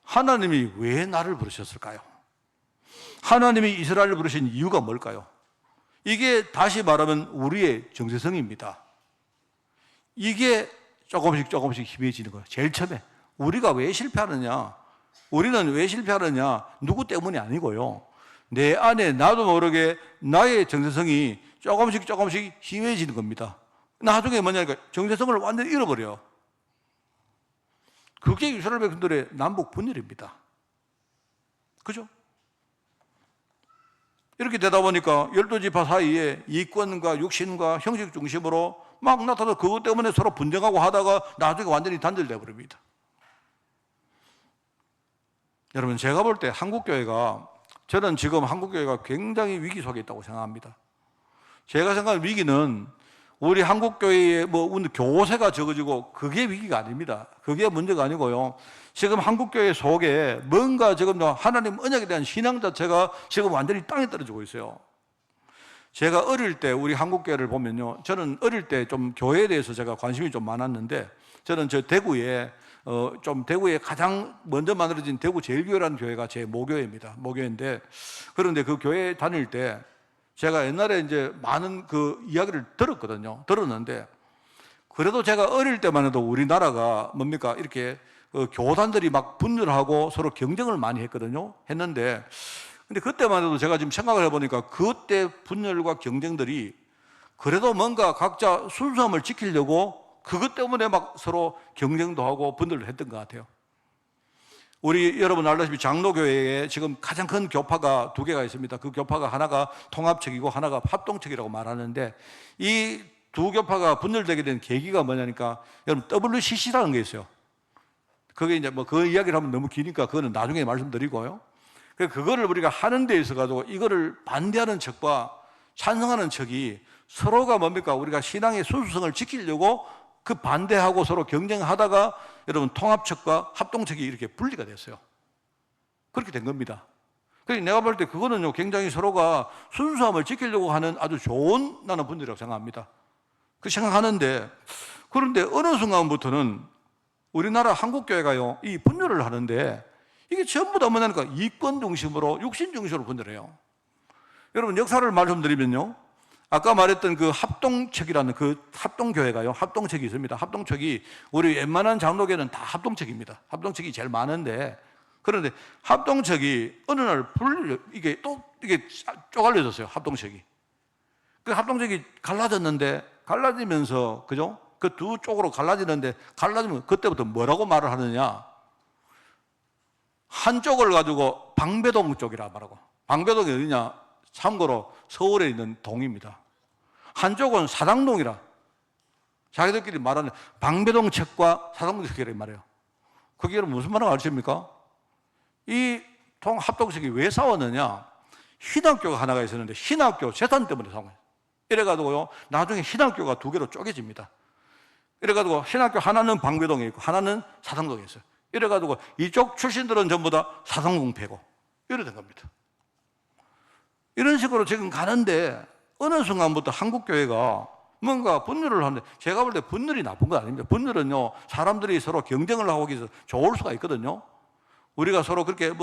하나님이 왜 나를 부르셨을까요? 하나님이 이스라엘을 부르신 이유가 뭘까요? 이게 다시 말하면 우리의 정체성입니다. 이게 조금씩 희미해지는 거예요. 제일 처음에 우리가 왜 실패하느냐? 우리는 왜 실패하느냐? 누구 때문이 아니고요. 내 안에 나도 모르게 나의 정체성이 조금씩 희미해지는 겁니다. 나중에 뭐냐니까 정체성을 완전히 잃어버려요. 그게 이스라엘 백성들의 남북 분열입니다. 그죠? 이렇게 되다 보니까 12지파 사이에 이권과 육신과 형식 중심으로 막 나타나서 그것 때문에 서로 분쟁하고 하다가 나중에 완전히 단절돼 버립니다. 여러분, 제가 볼 때 저는 지금 한국교회가 굉장히 위기 속에 있다고 생각합니다. 제가 생각하는 위기는 우리 한국교회에 교세가 적어지고 그게 위기가 아닙니다. 그게 문제가 아니고요. 지금 한국교회 속에 뭔가 지금 하나님 언약에 대한 신앙 자체가 지금 완전히 땅에 떨어지고 있어요. 제가 어릴 때 우리 한국교회를 보면요. 저는 어릴 때 좀 교회에 대해서 제가 관심이 좀 많았는데 저는 대구에 가장 먼저 만들어진 대구 제일교회라는 교회가 제 모교회입니다. 모교회인데 그런데 그 교회 다닐 때 제가 옛날에 이제 많은 그 이야기를 들었는데 그래도 제가 어릴 때만 해도 우리나라가 이렇게 교단들이 막 분열하고 서로 경쟁을 많이 했는데 근데 그때만 해도 제가 지금 생각을 해보니까 그때 분열과 경쟁들이 그래도 뭔가 각자 순수함을 지키려고 그것 때문에 막 서로 경쟁도 하고 분열을 했던 것 같아요. 우리 여러분 알다시피 장로교회에 지금 가장 큰 교파가 두 개가 있습니다. 그 교파가 하나가 통합측이고 하나가 합동측이라고 말하는데 이 두 교파가 분열되게 된 계기가 뭐냐니까 여러분 WCC라는 게 있어요. 그게 이제 그 이야기를 하면 너무 기니까 그거는 나중에 말씀드리고요. 그거를 우리가 하는 데 있어 가지고 이거를 반대하는 측과 찬성하는 측이 서로가 우리가 신앙의 순수성을 지키려고 그 반대하고 서로 경쟁하다가 여러분 통합측과 합동측이 이렇게 분리가 됐어요. 그렇게 된 겁니다. 그래서 내가 볼 때 그거는요 굉장히 서로가 순수함을 지키려고 하는 아주 좋은 나는 분들이라고 생각합니다. 그 생각하는데 그런데 어느 순간부터는 우리나라 한국교회가요 이 분열을 하는데 이게 전부 다 뭐냐니까 이권 중심으로 육신 중심으로 분열해요. 여러분 역사를 말씀드리면요 아까 말했던 그 합동측이라는 그 합동교회가요 합동측이 있습니다. 합동측이 우리 웬만한 장로교회는 다 합동측입니다. 합동측이 제일 많은데 그런데 합동측이 어느 날 이게 쪼갈려졌어요. 합동측이 그 합동측이 갈라지면서 그죠? 그 두 쪽으로 갈라지면 그때부터 뭐라고 말을 하느냐? 한쪽을 가지고 방배동 쪽이라 말하고 방배동이 어디냐? 참고로 서울에 있는 동입니다. 한쪽은 사당동이라 자기들끼리 말하는 방배동 측과 사당동 측이라 말해요. 그게 무슨 말을 아십니까? 이 합동측이 왜 싸웠느냐? 신학교가 하나가 있었는데 신학교 재산 때문에 싸운 거예요. 이래가지고요 나중에 신학교가 두 개로 쪼개집니다. 이래가지고 신학교 하나는 방배동에 있고 하나는 사당동에 있어요. 이래가지고 이쪽 출신들은 전부 다 사당동 패고 이래 된 겁니다. 이런 식으로 지금 가는데 어느 순간부터 한국교회가 뭔가 분열을 하는데 제가 볼 때 분열이 나쁜 건 아닙니다. 분열은요 사람들이 서로 경쟁을 하고 해서 좋을 수가 있거든요. 우리가 서로 그렇게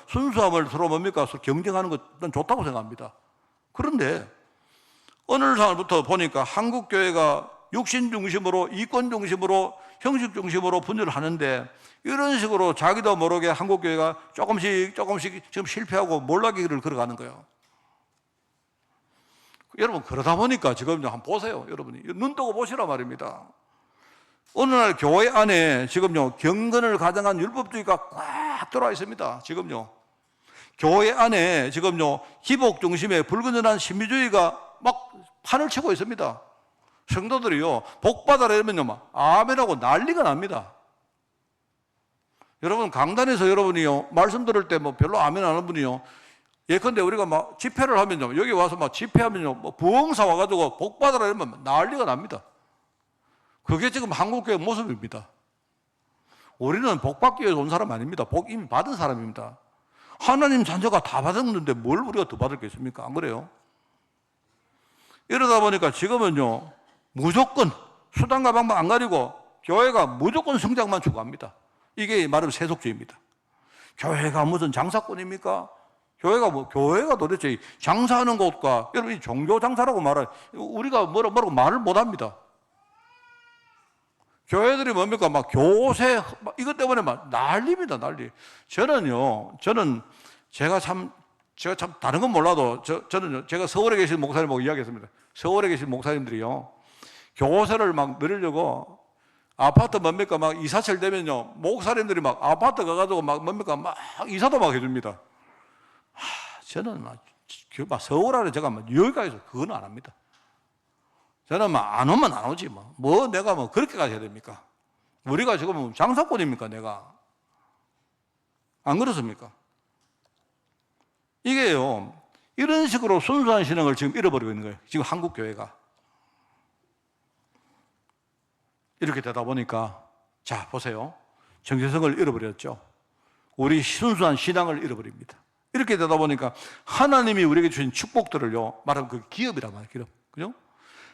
순수함을 서로 서로 경쟁하는 것은 좋다고 생각합니다. 그런데 어느 날부터 보니까 한국교회가 육신 중심으로 이권 중심으로 형식 중심으로 분열을 하는데 이런 식으로 자기도 모르게 한국교회가 조금씩 지금 실패하고 몰락의 길을 걸어가는 거예요. 여러분 그러다 보니까 지금 한번 보세요. 여러분이 눈 뜨고 보시라 말입니다. 어느 날 교회 안에 지금요 경건을 가장한 율법주의가 꽉 들어와 있습니다. 지금요 교회 안에 지금요 기복 중심의 불건전한 신비주의가 막 판을 치고 있습니다. 성도들이요 복 받아라 이러면요 막 아멘하고 난리가 납니다. 여러분 강단에서 여러분이요 말씀 들을 때 뭐 별로 아멘 안 하는 분이요 예컨대 우리가 막 집회를 하면요 여기 와서 막 집회하면요 뭐 부흥사 와가지고 복 받아라 이러면 난리가 납니다. 그게 지금 한국교회 모습입니다. 우리는 복 받기 위해서 온 사람 아닙니다. 복 이미 받은 사람입니다. 하나님 자녀가 다 받았는데 뭘 우리가 더 받을 게 있습니까? 안 그래요? 이러다 보니까 지금은요 무조건 수단과 방법 안 가리고 교회가 무조건 성장만 추구합니다. 이게 말하면 세속주의입니다. 교회가 무슨 장사꾼입니까? 교회가 도대체 장사하는 곳과 여러분 이 종교 장사라고 우리가 뭐라고 말을 못 합니다. 교회들이 뭡니까? 막 교세, 이것 때문에 막 난리입니다, 난리. 저는 제가 참 다른 건 몰라도 저는 제가 서울에 계신 목사님하고 이야기했습니다. 서울에 계신 목사님들이요. 교세를 막 늘리려고 아파트 뭡니까? 막 이사철 되면요. 목사님들이 막 아파트 가가지고 막 뭡니까? 막 이사도 막 해줍니다. 저는 막 서울 안에 제가 막 여기까지 그건 안 합니다. 저는 막 안 오면 안 오지 뭐 내가 뭐 그렇게까지 해야 됩니까? 우리가 지금 장사꾼입니까 내가? 안 그렇습니까? 이게요 이런 식으로 순수한 신앙을 지금 잃어버리고 있는 거예요. 지금 한국 교회가 이렇게 되다 보니까 자 보세요 정체성을 잃어버렸죠. 우리 순수한 신앙을 잃어버립니다. 이렇게 되다 보니까 하나님이 우리에게 주신 축복들을요 말하면 그 기업이란 말이에요. 기업, 그죠?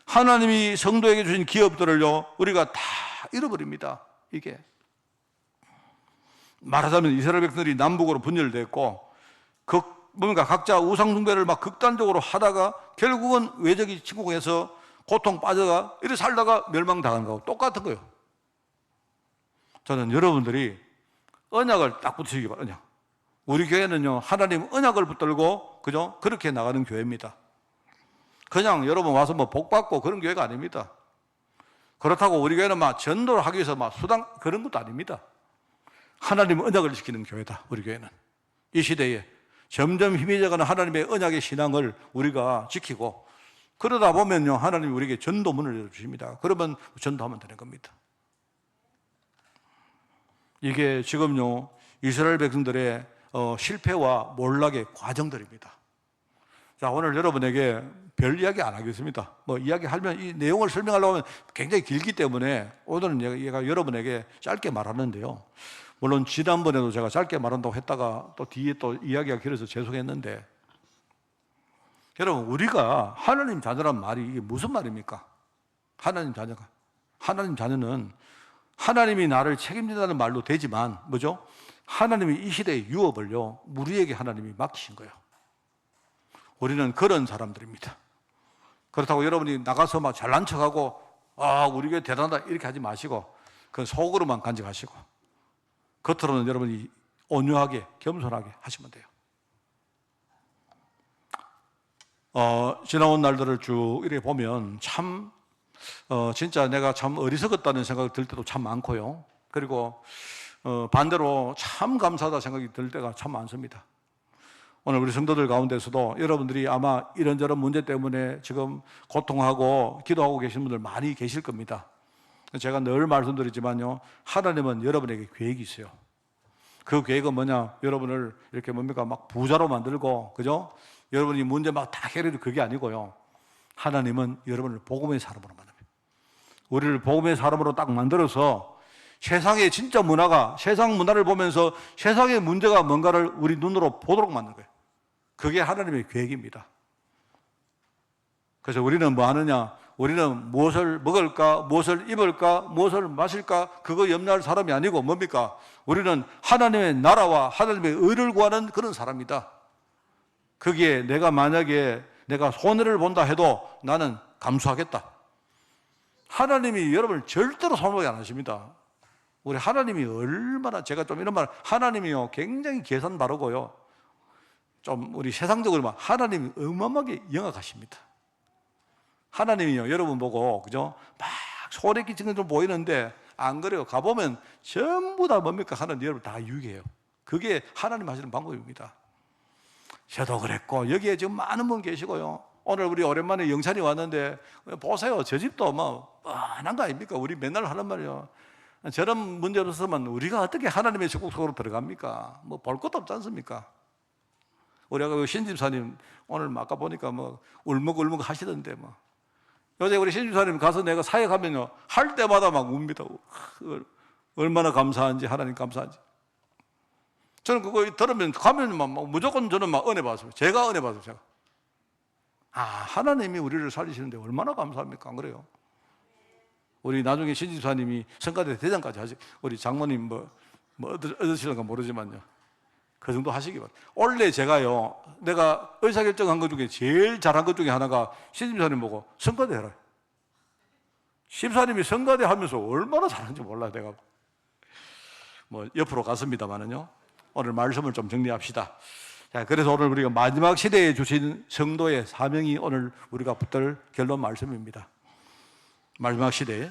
하나님이 성도에게 주신 기업들을요 우리가 다 잃어버립니다. 이게 말하자면 이스라엘 백성들이 남북으로 분열됐고 뭔가 각자 우상 숭배를 막 극단적으로 하다가 결국은 외적이 침공해서 고통 빠져가 이렇게 살다가 멸망당하는 거하고 똑같은 거예요. 저는 여러분들이 언약을 딱 붙이기 바랍니다. 우리 교회는요 하나님 언약을 붙들고 그죠? 그렇게 나가는 교회입니다. 그냥 여러분 와서 뭐 복 받고 그런 교회가 아닙니다. 그렇다고 우리 교회는 막 전도를 하기 위해서 막 수단 그런 것도 아닙니다. 하나님 언약을 지키는 교회다. 우리 교회는 이 시대에 점점 희미해져가는 하나님의 언약의 신앙을 우리가 지키고 그러다 보면요 하나님이 우리에게 전도문을 열어주십니다. 그러면 전도하면 되는 겁니다. 이게 지금요 이스라엘 백성들의 실패와 몰락의 과정들입니다. 자 오늘 여러분에게 별 이야기 안 하겠습니다. 뭐 이야기하면 이 내용을 설명하려고 하면 굉장히 길기 때문에 오늘은 제가 여러분에게 짧게 말하는데요. 물론 지난번에도 제가 짧게 말한다고 했다가 또 뒤에 또 이야기가 길어서 죄송했는데 여러분 우리가 하나님 자녀란 말이 이게 무슨 말입니까? 하나님 자녀는 하나님이 나를 책임진다는 말로 되지만 뭐죠? 하나님이 이 시대의 유업을요 우리에게 하나님이 맡기신 거예요. 우리는 그런 사람들입니다. 그렇다고 여러분이 나가서 막 잘난 척하고 우리 교회 대단하다 이렇게 하지 마시고 그건 속으로만 간직하시고 겉으로는 여러분이 온유하게 겸손하게 하시면 돼요. 지나온 날들을 쭉 이렇게 보면 참 진짜 내가 참 어리석었다는 생각이 들 때도 참 많고요. 그리고 반대로 참 감사하다 생각이 들 때가 참 많습니다. 오늘 우리 성도들 가운데서도 여러분들이 아마 이런저런 문제 때문에 지금 고통하고 기도하고 계신 분들 많이 계실 겁니다. 제가 늘 말씀드리지만요 하나님은 여러분에게 계획이 있어요. 그 계획은 뭐냐? 여러분을 이렇게 뭡니까? 막 부자로 만들고 그죠? 여러분이 문제 막 다 해결해도 그게 아니고요 하나님은 여러분을 복음의 사람으로 만듭니다. 우리를 복음의 사람으로 딱 만들어서 세상의 진짜 문화가 세상 문화를 보면서 세상의 문제가 뭔가를 우리 눈으로 보도록 만든 거예요. 그게 하나님의 계획입니다. 그래서 우리는 뭐 하느냐? 우리는 무엇을 먹을까, 무엇을 입을까, 무엇을 마실까 그거 염려할 사람이 아니고 뭡니까? 우리는 하나님의 나라와 하나님의 의를 구하는 그런 사람이다. 거기에 내가 만약에 내가 손해를 본다 해도 나는 감수하겠다. 하나님이 여러분을 절대로 손해보게 안 하십니다. 우리 하나님이 얼마나 제가 좀 이런 말 하나님이요 굉장히 계산 바르고요 좀 우리 세상적으로 하나님이 어마어마하게 영악하십니다. 하나님이요 여러분 보고 그죠 막 소리 끼치는 좀 보이는데 안 그래요. 가보면 전부 다 뭡니까? 하나님 여러분 다 유익해요. 그게 하나님 하시는 방법입니다. 저도 그랬고 여기에 지금 많은 분 계시고요. 오늘 우리 오랜만에 영찬이 왔는데 보세요. 저 집도 뭐 뻔한 거 아닙니까? 우리 맨날 하는 말이요. 저런 문제 없으면 우리가 어떻게 하나님의 축복 속으로 들어갑니까? 뭐 볼 것도 없지 않습니까? 우리 아까 신집사님 오늘 아까 보니까 뭐 울먹울먹 하시던데 뭐 요새 우리 신집사님 가서 내가 사역하면요 할 때마다 막 웁니다. 얼마나 감사한지, 하나님 감사한지. 저는 그거 들으면 가면 막 무조건 저는 막 은혜 받았어요. 제가 은혜 받았어요. 제가. 하나님이 우리를 살리시는데 얼마나 감사합니까? 안 그래요? 우리 나중에 신집사님이 성가대 대장까지 하시. 우리 장모님 뭐 얻으시는가 모르지만요. 그 정도 하시기 바랍니다. 원래 제가요, 내가 의사결정한 것 중에 제일 잘한 것 중에 하나가 신집사님 보고 성가대 해라. 집사님이 성가대 하면서 얼마나 잘하는지 몰라요, 내가. 뭐 옆으로 갔습니다만은요. 오늘 말씀을 좀 정리합시다. 자, 그래서 오늘 우리가 마지막 시대에 주신 성도의 사명이 오늘 우리가 붙들 결론 말씀입니다. 마지막 시대.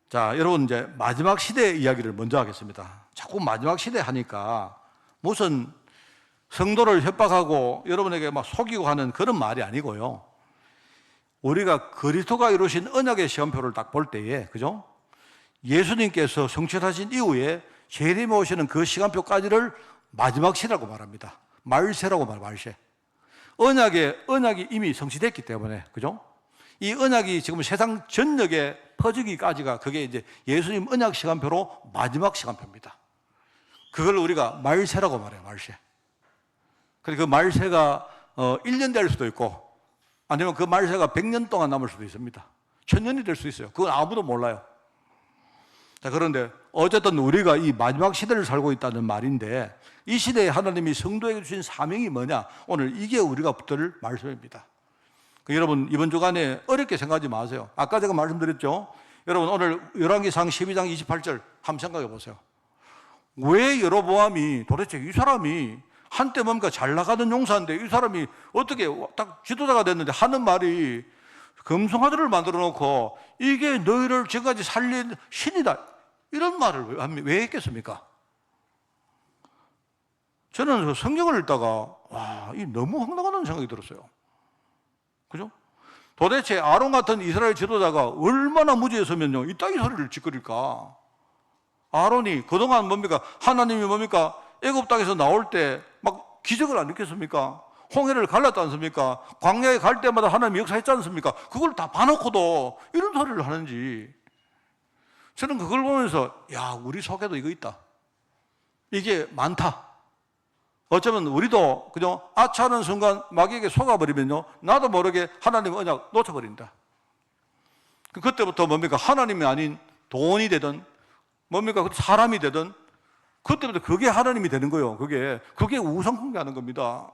자, 여러분 이제 마지막 시대 이야기를 먼저 하겠습니다. 자꾸 마지막 시대 하니까 무슨 성도를 협박하고 여러분에게 막 속이고 하는 그런 말이 아니고요. 우리가 그리스도가 이루신 언약의 시간표를 딱 볼 때에, 그죠? 예수님께서 성취하신 이후에 재림에 오시는 그 시간표까지를 마지막 시라고 말합니다. 말세라고 말해요, 말세. 언약이 이미 성취됐기 때문에, 그죠? 이 언약이 지금 세상 전역에 퍼지기까지가 그게 이제 예수님 언약 시간표로 마지막 시간표입니다. 그걸 우리가 말세라고 말해요, 말세. 그리고 그 말세가 1년 될 수도 있고 아니면 그 말세가 100년 동안 남을 수도 있습니다. 1000년이 될 수 있어요. 그건 아무도 몰라요. 자, 그런데 어쨌든 우리가 이 마지막 시대를 살고 있다는 말인데 이 시대에 하나님이 성도에게 주신 사명이 뭐냐? 오늘 이게 우리가 붙들 말씀입니다. 여러분 이번 주간에 어렵게 생각하지 마세요. 아까 제가 말씀드렸죠. 여러분 오늘 열왕기상 12장 28절 한번 생각해 보세요. 왜 여로보암이 도대체 이 사람이 한때 뭔가 잘 나가던 용사인데 이 사람이 어떻게 딱 지도자가 됐는데 하는 말이 금송아지를 만들어 놓고 이게 너희를 지금까지 살린 신이다 이런 말을 왜 했겠습니까? 저는 그 성경을 읽다가 와, 이 너무 황당하다는 생각이 들었어요. 그죠? 도대체 아론 같은 이스라엘 지도자가 얼마나 무지했으면요 이 따위 소리를 짓거릴까? 아론이 그동안 뭡니까? 하나님이 뭡니까? 애굽 땅에서 나올 때 막 기적을 안 일으켰습니까? 홍해를 갈랐지 않습니까? 광야에 갈 때마다 하나님이 역사했지 않습니까? 그걸 다 봐놓고도 이런 소리를 하는지 저는 그걸 보면서 야, 우리 속에도 이거 있다. 이게 많다. 어쩌면 우리도 그냥 아차하는 순간 마귀에게 속아버리면요 나도 모르게 하나님 언약 놓쳐버린다. 그때부터 뭡니까? 하나님이 아닌 돈이 되든 뭡니까? 사람이 되든 그때부터 그게 하나님이 되는 거예요. 그게 우상숭배하는 겁니다.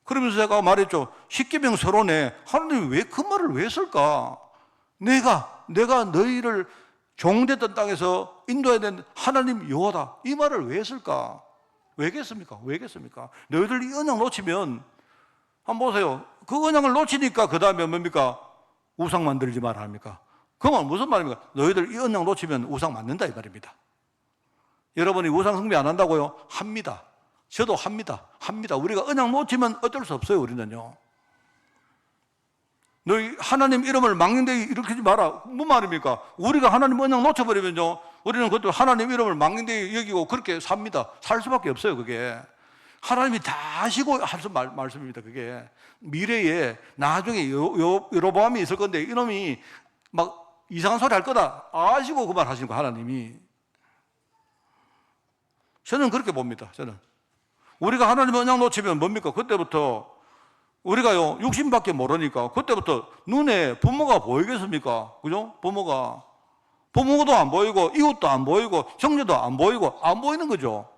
그러면서 제가 말했죠. 십계명 서론에 하나님이 왜 그 말을 왜 쓸까? 내가 너희를 종되던 땅에서 인도해야 된 하나님 여호와다. 이 말을 왜 쓸까? 왜겠습니까? 너희들 이 언약 놓치면 한번 보세요. 그 언약을 놓치니까 그 다음에 뭡니까? 우상 만들지 말아 합니까? 그 말 무슨 말입니까? 너희들 이 언약 놓치면 우상 만든다 이 말입니다. 여러분이 우상 숭배 안 한다고요? 합니다. 저도 합니다. 우리가 언약 놓치면 어쩔 수 없어요. 우리는요. 너희 하나님 이름을 망령되게 일으키지 마라. 무슨 말입니까? 우리가 하나님 언약 놓쳐버리면요 우리는 그것도 하나님 이름을 망령되게 여기고 그렇게 삽니다. 살 수밖에 없어요. 그게 하나님이 다 아시고 하신 말씀입니다. 그게 미래에 나중에 여로보암이 있을 건데 이놈이 막 이상한 소리 할 거다 아시고 그 말 하시는 거 하나님이. 저는 그렇게 봅니다. 저는 우리가 하나님 언약 놓치면 뭡니까? 그때부터 우리가요 육신밖에 모르니까 그때부터 눈에 부모가 보이겠습니까? 그죠? 부모도 안 보이고 이웃도 안 보이고 형제도 안 보이는 거죠.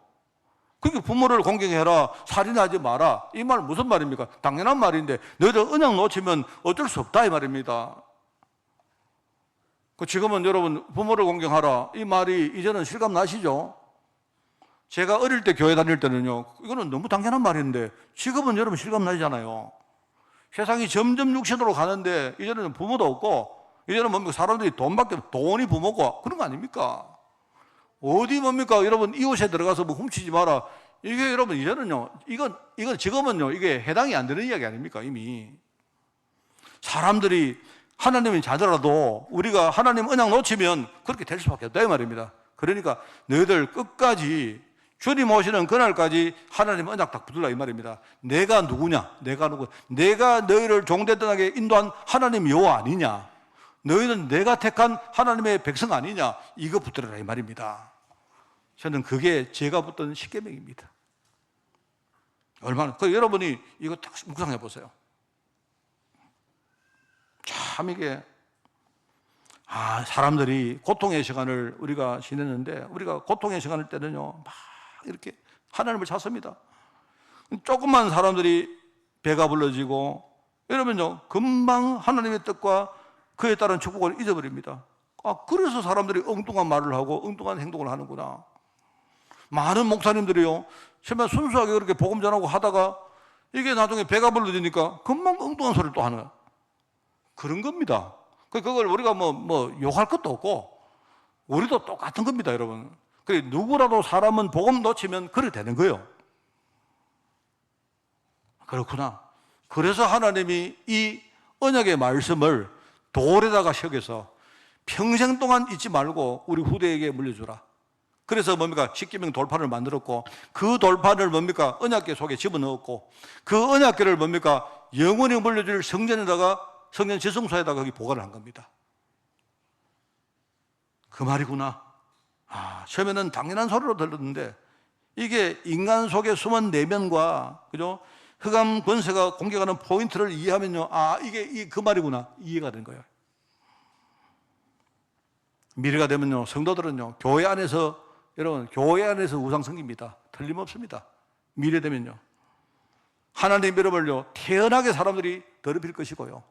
그게 부모를 공경해라, 살인하지 마라 이 말 무슨 말입니까? 당연한 말인데 너희들 언약 놓치면 어쩔 수 없다 이 말입니다. 지금은 여러분 부모를 공경하라 이 말이 이제는 실감 나시죠? 제가 어릴 때 교회 다닐 때는요 이거는 너무 당연한 말인데 지금은 여러분 실감 나잖아요. 세상이 점점 육신으로 가는데 이제는 부모도 없고 이제는 뭡니까? 사람들이 돈밖에 돈이 부모고 그런 거 아닙니까? 어디 뭡니까? 여러분 이웃에 들어가서 뭐 훔치지 마라. 이게 여러분 이제는요. 이건 지금은요. 이게 해당이 안 되는 이야기 아닙니까? 이미 사람들이 하나님이 자더라도 우리가 하나님 언약 놓치면 그렇게 될 수밖에 없다 이 말입니다. 그러니까 너희들 끝까지 주님 오시는 그날까지 하나님 언약 딱 붙들라 이 말입니다. 내가 누구냐? 내가 너희를 종대 떠나게 인도한 하나님 여호와 아니냐? 너희는 내가 택한 하나님의 백성 아니냐? 이거 붙들어라 이 말입니다. 저는 그게 제가 붙든 십계명입니다. 얼마나 여러분이 이거 딱 묵상해 보세요. 참 이게 사람들이 고통의 시간을 우리가 지냈는데 우리가 고통의 시간을 때는요 막 이렇게 하나님을 찾습니다. 조금만 사람들이 배가 불러지고 여러분요 금방 하나님의 뜻과 그에 따른 축복을 잊어버립니다. 그래서 사람들이 엉뚱한 말을 하고 엉뚱한 행동을 하는구나. 많은 목사님들이요 정말 순수하게 그렇게 복음 전하고 하다가 이게 나중에 배가 불러지니까 금방 엉뚱한 소리를 또 하는 거야. 그런 겁니다. 그걸 우리가 뭐 욕할 것도 없고 우리도 똑같은 겁니다, 여러분. 그래 누구라도 사람은 복음 놓치면 그래 되는 거예요. 그렇구나. 그래서 하나님이 이 언약의 말씀을 돌에다가 새겨서 평생 동안 잊지 말고 우리 후대에게 물려주라. 그래서 뭡니까? 십계명 돌판을 만들었고 그 돌판을 뭡니까? 언약궤 속에 집어넣었고 그 언약궤를 뭡니까? 영원히 물려줄 성전에다가 성전 지성소에다가 거기 보관을 한 겁니다. 그 말이구나. 처음에는 당연한 소리로 들렸는데 이게 인간 속에 숨은 내면과 그죠? 흑암 권세가 공격하는 포인트를 이해하면요, 이게 그 말이구나 이해가 된 거예요. 미래가 되면요, 성도들은요, 교회 안에서 여러분 교회 안에서 우상 섬깁니다. 틀림없습니다. 미래 되면요, 하나님 이름을요 태연하게 사람들이 더럽힐 것이고요.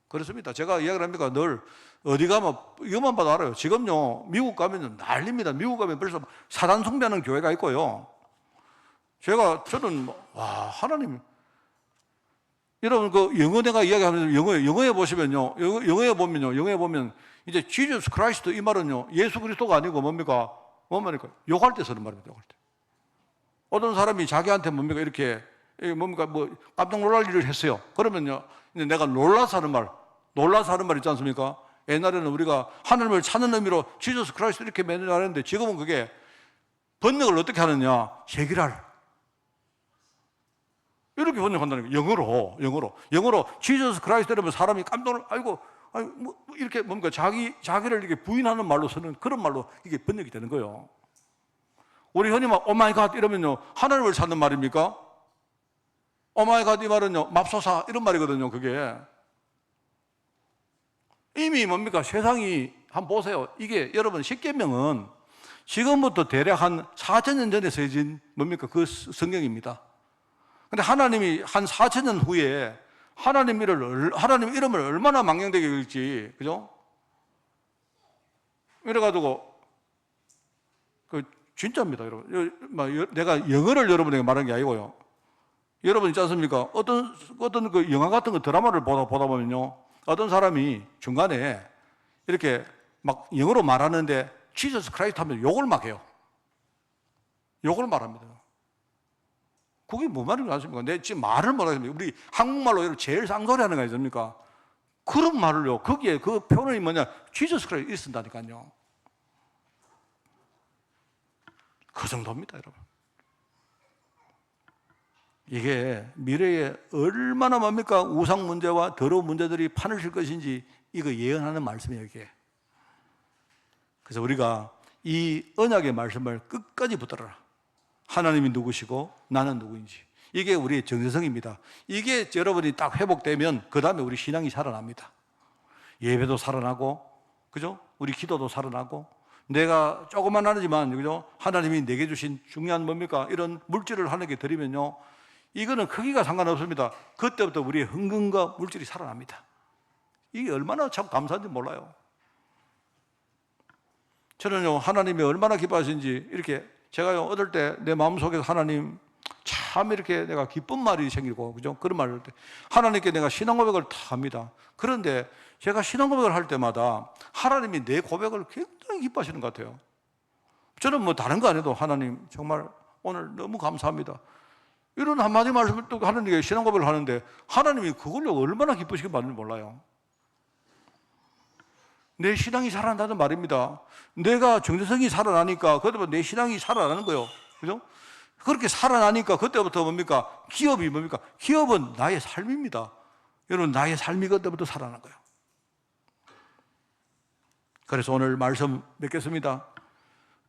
그렇습니다. 제가 이야기를 합니까? 늘 어디 가면 이것만 봐도 알아요. 지금요 미국 가면 난립니다. 미국 가면 벌써 사단 숭배하는 교회가 있고요. 저는 하나님 여러분 그 영어내가 이야기하면서 영어에 보시면요, 영어에 보면 이제 Jesus Christ 이 말은요 예수 그리스도가 아니고 뭡니까 욕할 때 쓰는 말입니다. 욕할 때 어떤 사람이 자기한테 뭡니까 이렇게 뭐 깜짝 놀랄 일을 했어요. 그러면요 이제 내가 놀라서 하는 말 있지 않습니까? 옛날에는 우리가 하나님을 찾는 의미로 Jesus Christ 이렇게 매일 하는데 지금은 그게 번역을 어떻게 하느냐? 세기랄 이렇게 번역한다는 거예요. 영어로 지저스 크라이스트 이러면 사람이 깜짝 놀라 뭐 이렇게 뭡니까 자기를 이렇게 부인하는 말로 쓰는 그런 말로 이게 번역이 되는 거예요. 우리 흔히 막 오 마이 갓 이러면요 하나님을 찾는 말입니까? 오 마이 갓 이 말은요 맙소사 이런 말이거든요. 그게 이미 뭡니까 세상이 한번 보세요. 이게 여러분 십계명은 지금부터 대략 한 4,000년 전에 쓰여진 뭡니까 그 성경입니다. 근데 하나님이 한 4,000년 후에 하나님 이름을 얼마나 망령되게 읽을지, 그죠? 이래가지고, 진짜입니다, 여러분. 내가 영어를 여러분에게 말한 게 아니고요. 여러분 있지 않습니까? 어떤 그 영화 같은 거 드라마를 보다 보면요. 어떤 사람이 중간에 이렇게 막 영어로 말하는데, 지저스 크라이스트 하면 욕을 막 해요. 욕을 말합니다. 그게 뭐 말인 거 아십니까? 내 지금 말을 못하겠습니다. 우리 한국말로 제일 쌍소리 하는 거 아닙니까? 그런 말을요, 거기에 그 표현이 뭐냐, 지저스 크라이스트 쓴다니까요. 그 정도입니다, 여러분. 이게 미래에 얼마나 뭡니까? 우상 문제와 더러운 문제들이 판을 칠 것인지 이거 예언하는 말씀이에요, 이게. 그래서 우리가 이 언약의 말씀을 끝까지 붙들어라. 하나님이 누구시고 나는 누구인지. 이게 우리의 정체성입니다. 이게 여러분이 딱 회복되면 그 다음에 우리 신앙이 살아납니다. 예배도 살아나고, 그죠? 우리 기도도 살아나고, 내가 조금만 하지만, 그죠? 하나님이 내게 주신 중요한 뭡니까? 이런 물질을 하나님께 드리면요, 이거는 크기가 상관없습니다. 그때부터 우리의 흥금과 물질이 살아납니다. 이게 얼마나 참 감사한지 몰라요. 저는요, 하나님이 얼마나 기뻐하시는지 이렇게 제가요, 얻을 때 내 마음속에서 하나님, 참 이렇게 내가 기쁜 말이 생기고, 그죠? 그런 말을 할 때 하나님께 내가 신앙 고백을 다 합니다. 그런데 제가 신앙 고백을 할 때마다 하나님이 내 고백을 굉장히 기뻐하시는 것 같아요. 저는 뭐 다른 거 안 해도 하나님 정말 오늘 너무 감사합니다, 이런 한마디 말씀을 또 하나님께 신앙 고백을 하는데 하나님이 그걸로 얼마나 기쁘시게 받는지 몰라요. 내 신앙이 살아난다는 말입니다. 내가 정체성이 살아나니까 그때부터 내 신앙이 살아나는 거예요. 그죠? 그렇게 살아나니까 그때부터 뭡니까? 기업이 뭡니까? 기업은 나의 삶입니다. 여러분, 나의 삶이 그때부터 살아난 거예요. 그래서 오늘 말씀 맺겠습니다.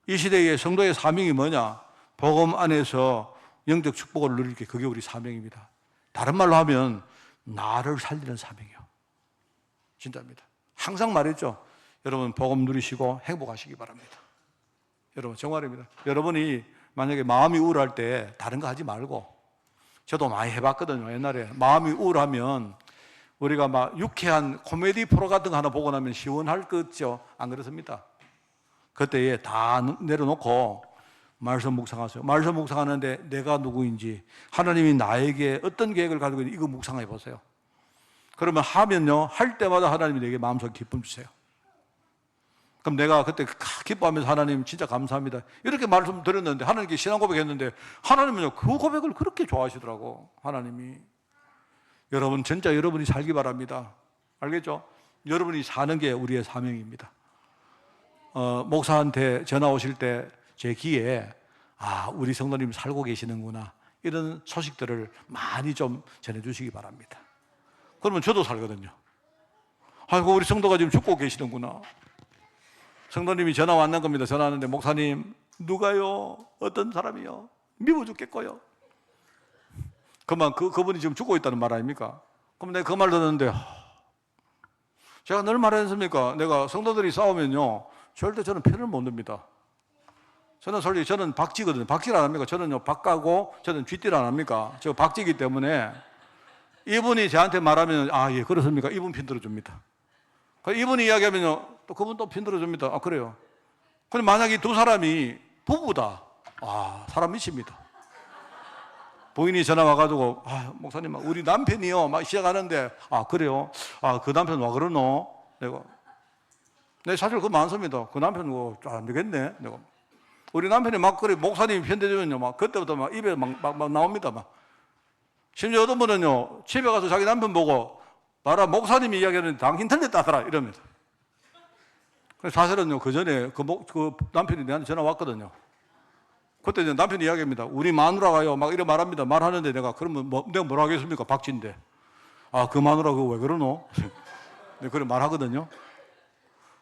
이 시대의 성도의 사명이 뭐냐? 복음 안에서 영적 축복을 누릴 게, 그게 우리 사명입니다. 다른 말로 하면 나를 살리는 사명이요. 진짜입니다. 항상 말했죠. 여러분, 복음 누리시고 행복하시기 바랍니다. 여러분, 정말입니다. 여러분이 만약에 마음이 우울할 때 다른 거 하지 말고, 저도 많이 해봤거든요. 옛날에 마음이 우울하면 우리가 막 유쾌한 코미디 프로 같은 거 하나 보고 나면 시원할 거죠. 안 그렇습니까? 그때에 다 내려놓고 말씀 묵상하세요. 말씀 묵상하는데 내가 누구인지, 하나님이 나에게 어떤 계획을 가지고 있는지 이거 묵상해 보세요. 그러면 하면요, 할 때마다 하나님이 내게 마음속에 기쁨 주세요. 그럼 내가 그때 기뻐하면서 하나님 진짜 감사합니다, 이렇게 말씀 드렸는데, 하나님께 신앙 고백했는데 하나님은요 그 고백을 그렇게 좋아하시더라고. 하나님이. 여러분, 진짜 여러분이 살기 바랍니다. 알겠죠? 여러분이 사는 게 우리의 사명입니다. 목사한테 전화 오실 때 제 귀에 우리 성도님 살고 계시는구나, 이런 소식들을 많이 좀 전해주시기 바랍니다. 그러면 저도 살거든요. 아이고, 우리 성도가 지금 죽고 계시는구나. 성도님이 전화 왔는 겁니다. 전화 왔는데, 목사님 누가요? 어떤 사람이요? 미워 죽겠고요. 그분이 지금 죽고 있다는 말 아닙니까? 그럼 내가 그 말 듣는데, 제가 늘 말했습니까? 내가 성도들이 싸우면요 절대 저는 편을 못 듭니다. 저는 솔직히 저는 박쥐거든요. 박쥐를 안 합니까? 저는요 박가고 저는 쥐띠를 안 합니까? 저 박쥐이기 때문에 이분이 저한테 말하면 예 그렇습니까? 이분 편 들어줍니다. 이분이 이야기하면요 또 그분 또 편 들어줍니다. 그래요. 근데 만약에 두 사람이 부부다, 사람 미칩니다. 부인이 전화 와가지고 목사님 우리 남편이요 막 시작하는데 그래요? 그 남편 와 그러노? 내가 사실 그거 많습니다. 그 남편 안 되겠네. 내가 우리 남편이 막 그래 목사님 편대주면요 막 그때부터 막 입에 막 나옵니다. 막 심지어 어떤 분은요 집에 가서 자기 남편 보고 봐라 목사님이 이야기하는데 당신 틀렸다더라 이럽니다. 사실은요 그 전에 그 남편이 내한테 전화 왔거든요. 그때 이제 남편이 이야기합니다. 우리 마누라가요 막 이래 말합니다. 말하는데 내가 그러면 내가 뭐라 하겠습니까? 박쥐인데. 그 마누라 그거 왜 그러노? 네, 그래 말하거든요.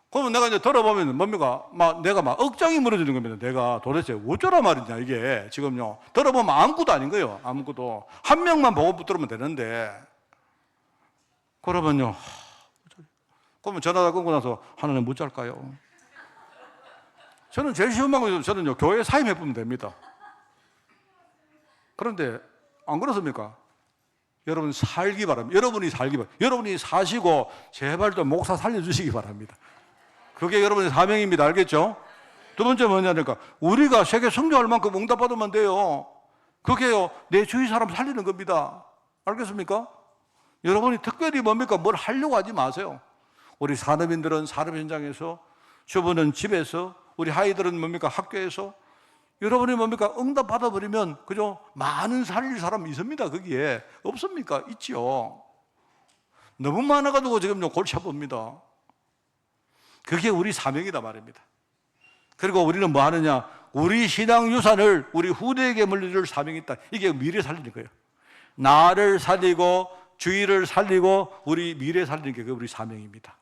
그러면 내가 이제 들어보면 뭡니까? 내가 억장이 무너지는 겁니다. 내가 도대체 어쩌라 말이냐, 이게. 지금요. 들어보면 아무것도 아닌 거예요. 아무것도. 한 명만 보고 붙들으면 되는데. 그러면요. 그러면 전화가 끊고 나서 하나님 못 잘까요? 저는 제일 쉬운 방법이 저는요, 교회에 사임해보면 됩니다. 그런데 안 그렇습니까? 여러분 살기 바랍니다. 여러분이 살기 바랍니다. 여러분이 사시고 제발 좀 목사 살려주시기 바랍니다. 그게 여러분의 사명입니다. 알겠죠? 두 번째 뭐냐니까 우리가 세계 성교할 만큼 응답받으면 돼요. 그게요 내 주위 사람 살리는 겁니다. 알겠습니까? 여러분이 특별히 뭡니까? 뭘 하려고 하지 마세요. 우리 산업인들은 산업 현장에서, 주부는 집에서, 우리 아이들은 뭡니까? 학교에서. 여러분이 뭡니까? 응답 받아버리면 그죠? 많은 살릴 사람이 있습니다. 거기에 없습니까? 있지요. 너무 많아가지고 지금 골치 아픕니다. 그게 우리 사명이다 말입니다. 그리고 우리는 뭐 하느냐? 우리 신앙 유산을 우리 후대에게 물려줄 사명이 있다. 이게 미래 살리는 거예요. 나를 살리고 주위를 살리고 우리 미래 살리는 게 우리 사명입니다.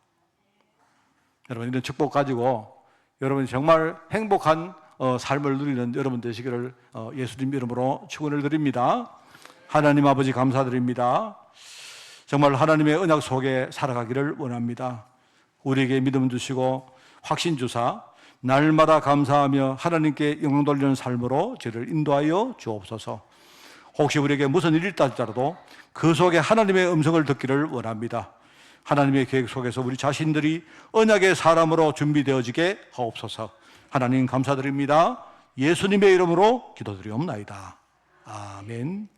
여러분 이런 축복 가지고 여러분이 정말 행복한 삶을 누리는 여러분 되시기를 예수님 이름으로 축원을 드립니다. 하나님 아버지 감사드립니다. 정말 하나님의 언약 속에 살아가기를 원합니다. 우리에게 믿음 주시고 확신 주사 날마다 감사하며 하나님께 영광 돌리는 삶으로 저를 인도하여 주옵소서. 혹시 우리에게 무슨 일이 있다 할지라도 그 속에 하나님의 음성을 듣기를 원합니다. 하나님의 계획 속에서 우리 자신들이 언약의 사람으로 준비되어지게 하옵소서. 하나님 감사드립니다. 예수님의 이름으로 기도드리옵나이다. 아멘.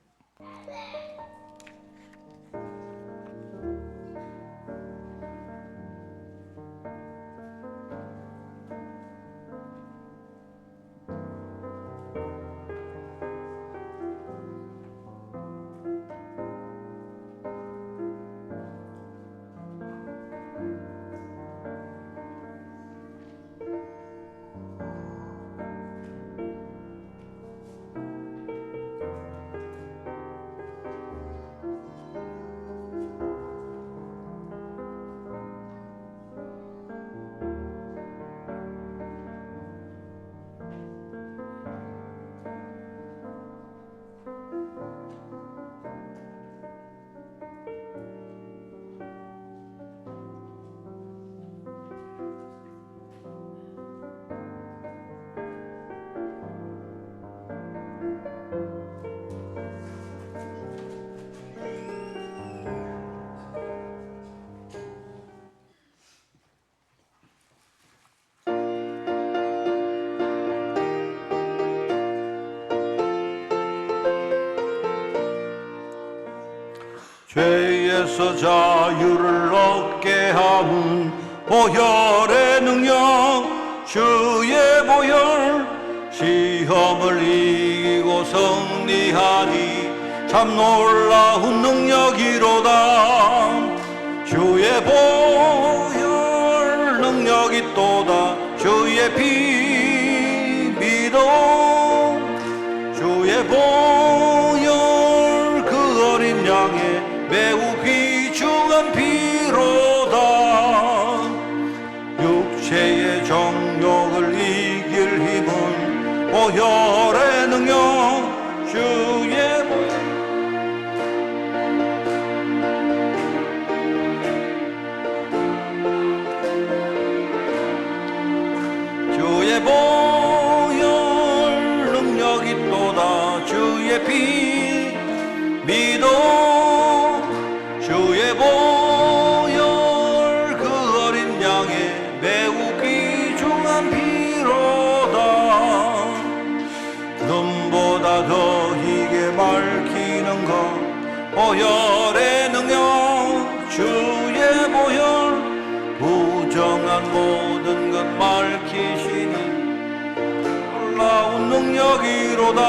죄에서 자유를 얻게 하는 보혈의 능력 주의 보혈 시험을 이기고 승리하니 참 놀라운 능력이로다. 주의 보혈 능력이 또다. 주의 피 믿어 주의 보혈 그 어린 양의 매우 귀중한 피로다. 육체의 정욕을 이길 힘은 보혈의 능력 주의 보혈 주의 보혈 능력이 또다. 주의 피 믿어 주의 보혈 그 어린 양의 매우 귀중한 피로다. 눈보다 더 희게 밝히는 것 보혈의 능력 주의 보혈 부정한 모든 것 밝히시니 놀라운 능력이로다.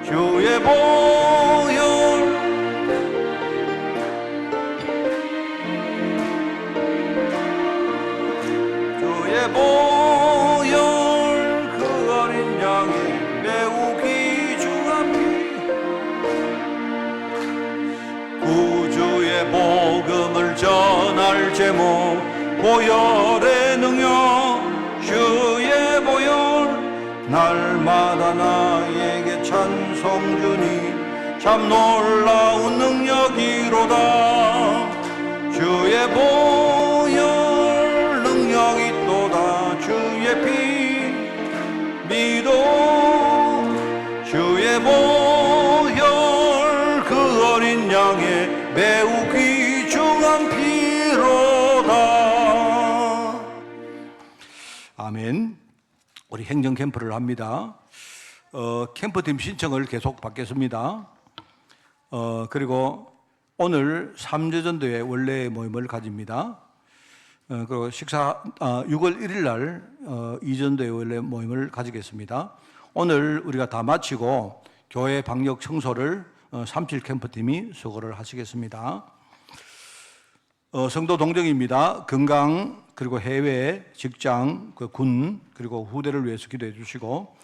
주의 보혈 보혈 그 어린 양의 매우 귀중한 피 구주의 복음을 전할 제목 보혈의 능력 주의 보혈 날마다 나에게 찬송 주니 참 놀라운 능력이로다. 주의 보혈 능력이 주의 피 믿어 주의 보혈 그 어린 양의 매우 귀중한 피로다. 아멘. 우리 행정 캠프를 합니다. 캠프팀 신청을 계속 받겠습니다. 그리고 오늘 3주 전도회 원래 모임을 가집니다. 그리고 6월 1일 날 이전도의 원래 모임을 가지겠습니다. 오늘 우리가 다 마치고 교회 방역 청소를 37 캠프팀이 수고를 하시겠습니다. 성도 동정입니다. 건강 그리고 해외, 직장, 군 그리고 후대를 위해서 기도해 주시고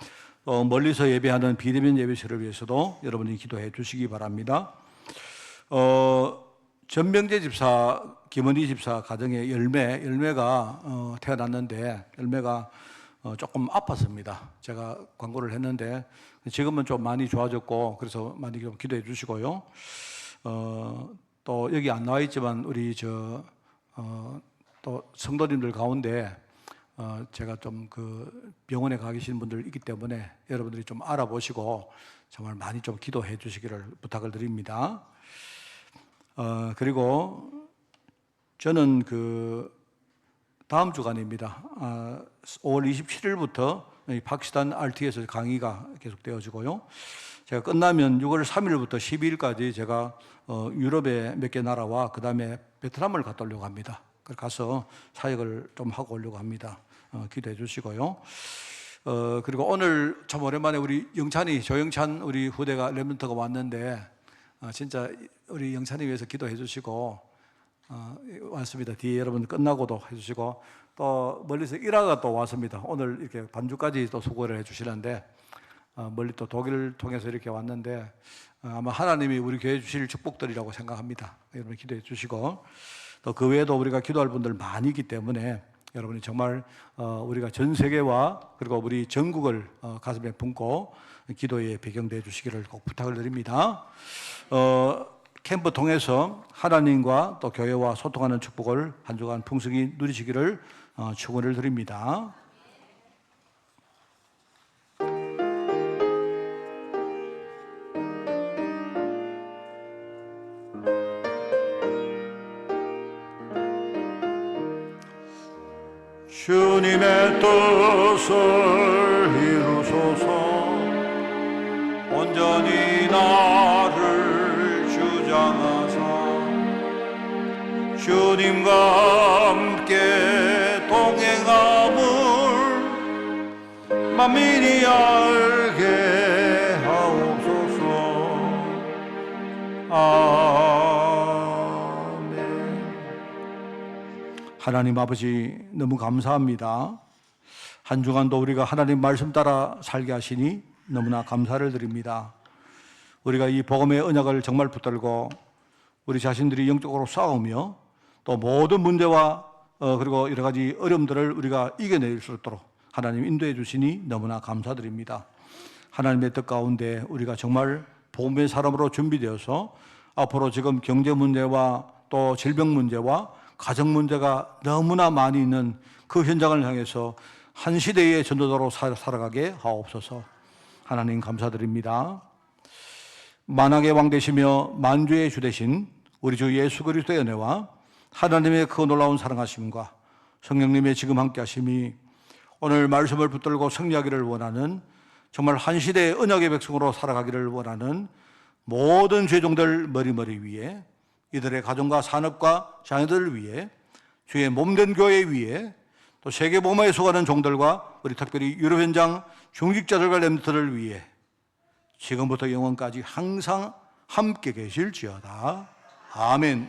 멀리서 예배하는 비대면 예배실을 위해서도 여러분이 기도해 주시기 바랍니다. 전명재 집사, 김원희 집사 가정의 열매가 태어났는데 열매가 조금 아팠습니다. 제가 광고를 했는데 지금은 좀 많이 좋아졌고 그래서 많이 좀 기도해 주시고요. 또 여기 안 나와 있지만 우리 또 성도님들 가운데 제가 좀 그 병원에 가 계신 분들 있기 때문에 여러분들이 좀 알아보시고 정말 많이 좀 기도해 주시기를 부탁을 드립니다. 그리고 저는 다음 주간입니다. 5월 27일부터 파키스탄 RT에서 강의가 계속되어지고요. 제가 끝나면 6월 3일부터 12일까지 제가 유럽의 몇 개 나라와 그 다음에 베트남을 갔다 오려고 합니다. 가서 사역을 좀 하고 오려고 합니다. 기도해 주시고요. 그리고 오늘 참 오랜만에 우리 영찬이, 조영찬 우리 후대가 렘넌트가 왔는데 진짜 우리 영찬이 위해서 기도해 주시고 왔습니다. 뒤에 여러분 끝나고도 해주시고 또 멀리서 일하가 또 왔습니다. 오늘 이렇게 반주까지 또 수고를 해주시는데 멀리 또 독일을 통해서 이렇게 왔는데 아마 하나님이 우리 교회 주실 축복들이라고 생각합니다. 여러분 기도해 주시고 또 그 외에도 우리가 기도할 분들 많이 있기 때문에 여러분이 정말 우리가 전 세계와 그리고 우리 전국을 가슴에 품고 기도에 배경되어 주시기를 꼭 부탁을 드립니다. 캠프 통해서 하나님과 또 교회와 소통하는 축복을 한 주간 풍성히 누리시기를 축원을 드립니다. 주님의 뜻을 이루소서 온전히 나를 주장하사 주님과 함께 동행함을 만민이 알게 하옵소서. 하나님 아버지 너무 감사합니다. 한 주간도 우리가 하나님 말씀 따라 살게 하시니 너무나 감사를 드립니다. 우리가 이 복음의 언약을 정말 붙들고 우리 자신들이 영적으로 싸우며 또 모든 문제와 그리고 여러 가지 어려움들을 우리가 이겨낼 수 있도록 하나님 인도해 주시니 너무나 감사드립니다. 하나님의 뜻 가운데 우리가 정말 복음의 사람으로 준비되어서 앞으로 지금 경제 문제와 또 질병 문제와 가정 문제가 너무나 많이 있는 그 현장을 향해서 한 시대의 전도자로 살아가게 하옵소서. 하나님 감사드립니다. 만왕의 왕 되시며 만주의 주 되신 우리 주 예수 그리스도의 은혜와 하나님의 그 놀라운 사랑하심과 성령님의 지금 함께 하심이 오늘 말씀을 붙들고 승리하기를 원하는 정말 한 시대의 언약의 백성으로 살아가기를 원하는 모든 죄종들 머리머리 위에 이들의 가정과 산업과 자녀들을 위해 주의 몸된 교회 위에 또 세계 복음화에 속하는 종들과 우리 특별히 유럽 현장 중직자들과 렘넌트를 위해 지금부터 영원까지 항상 함께 계실지어다. 아멘.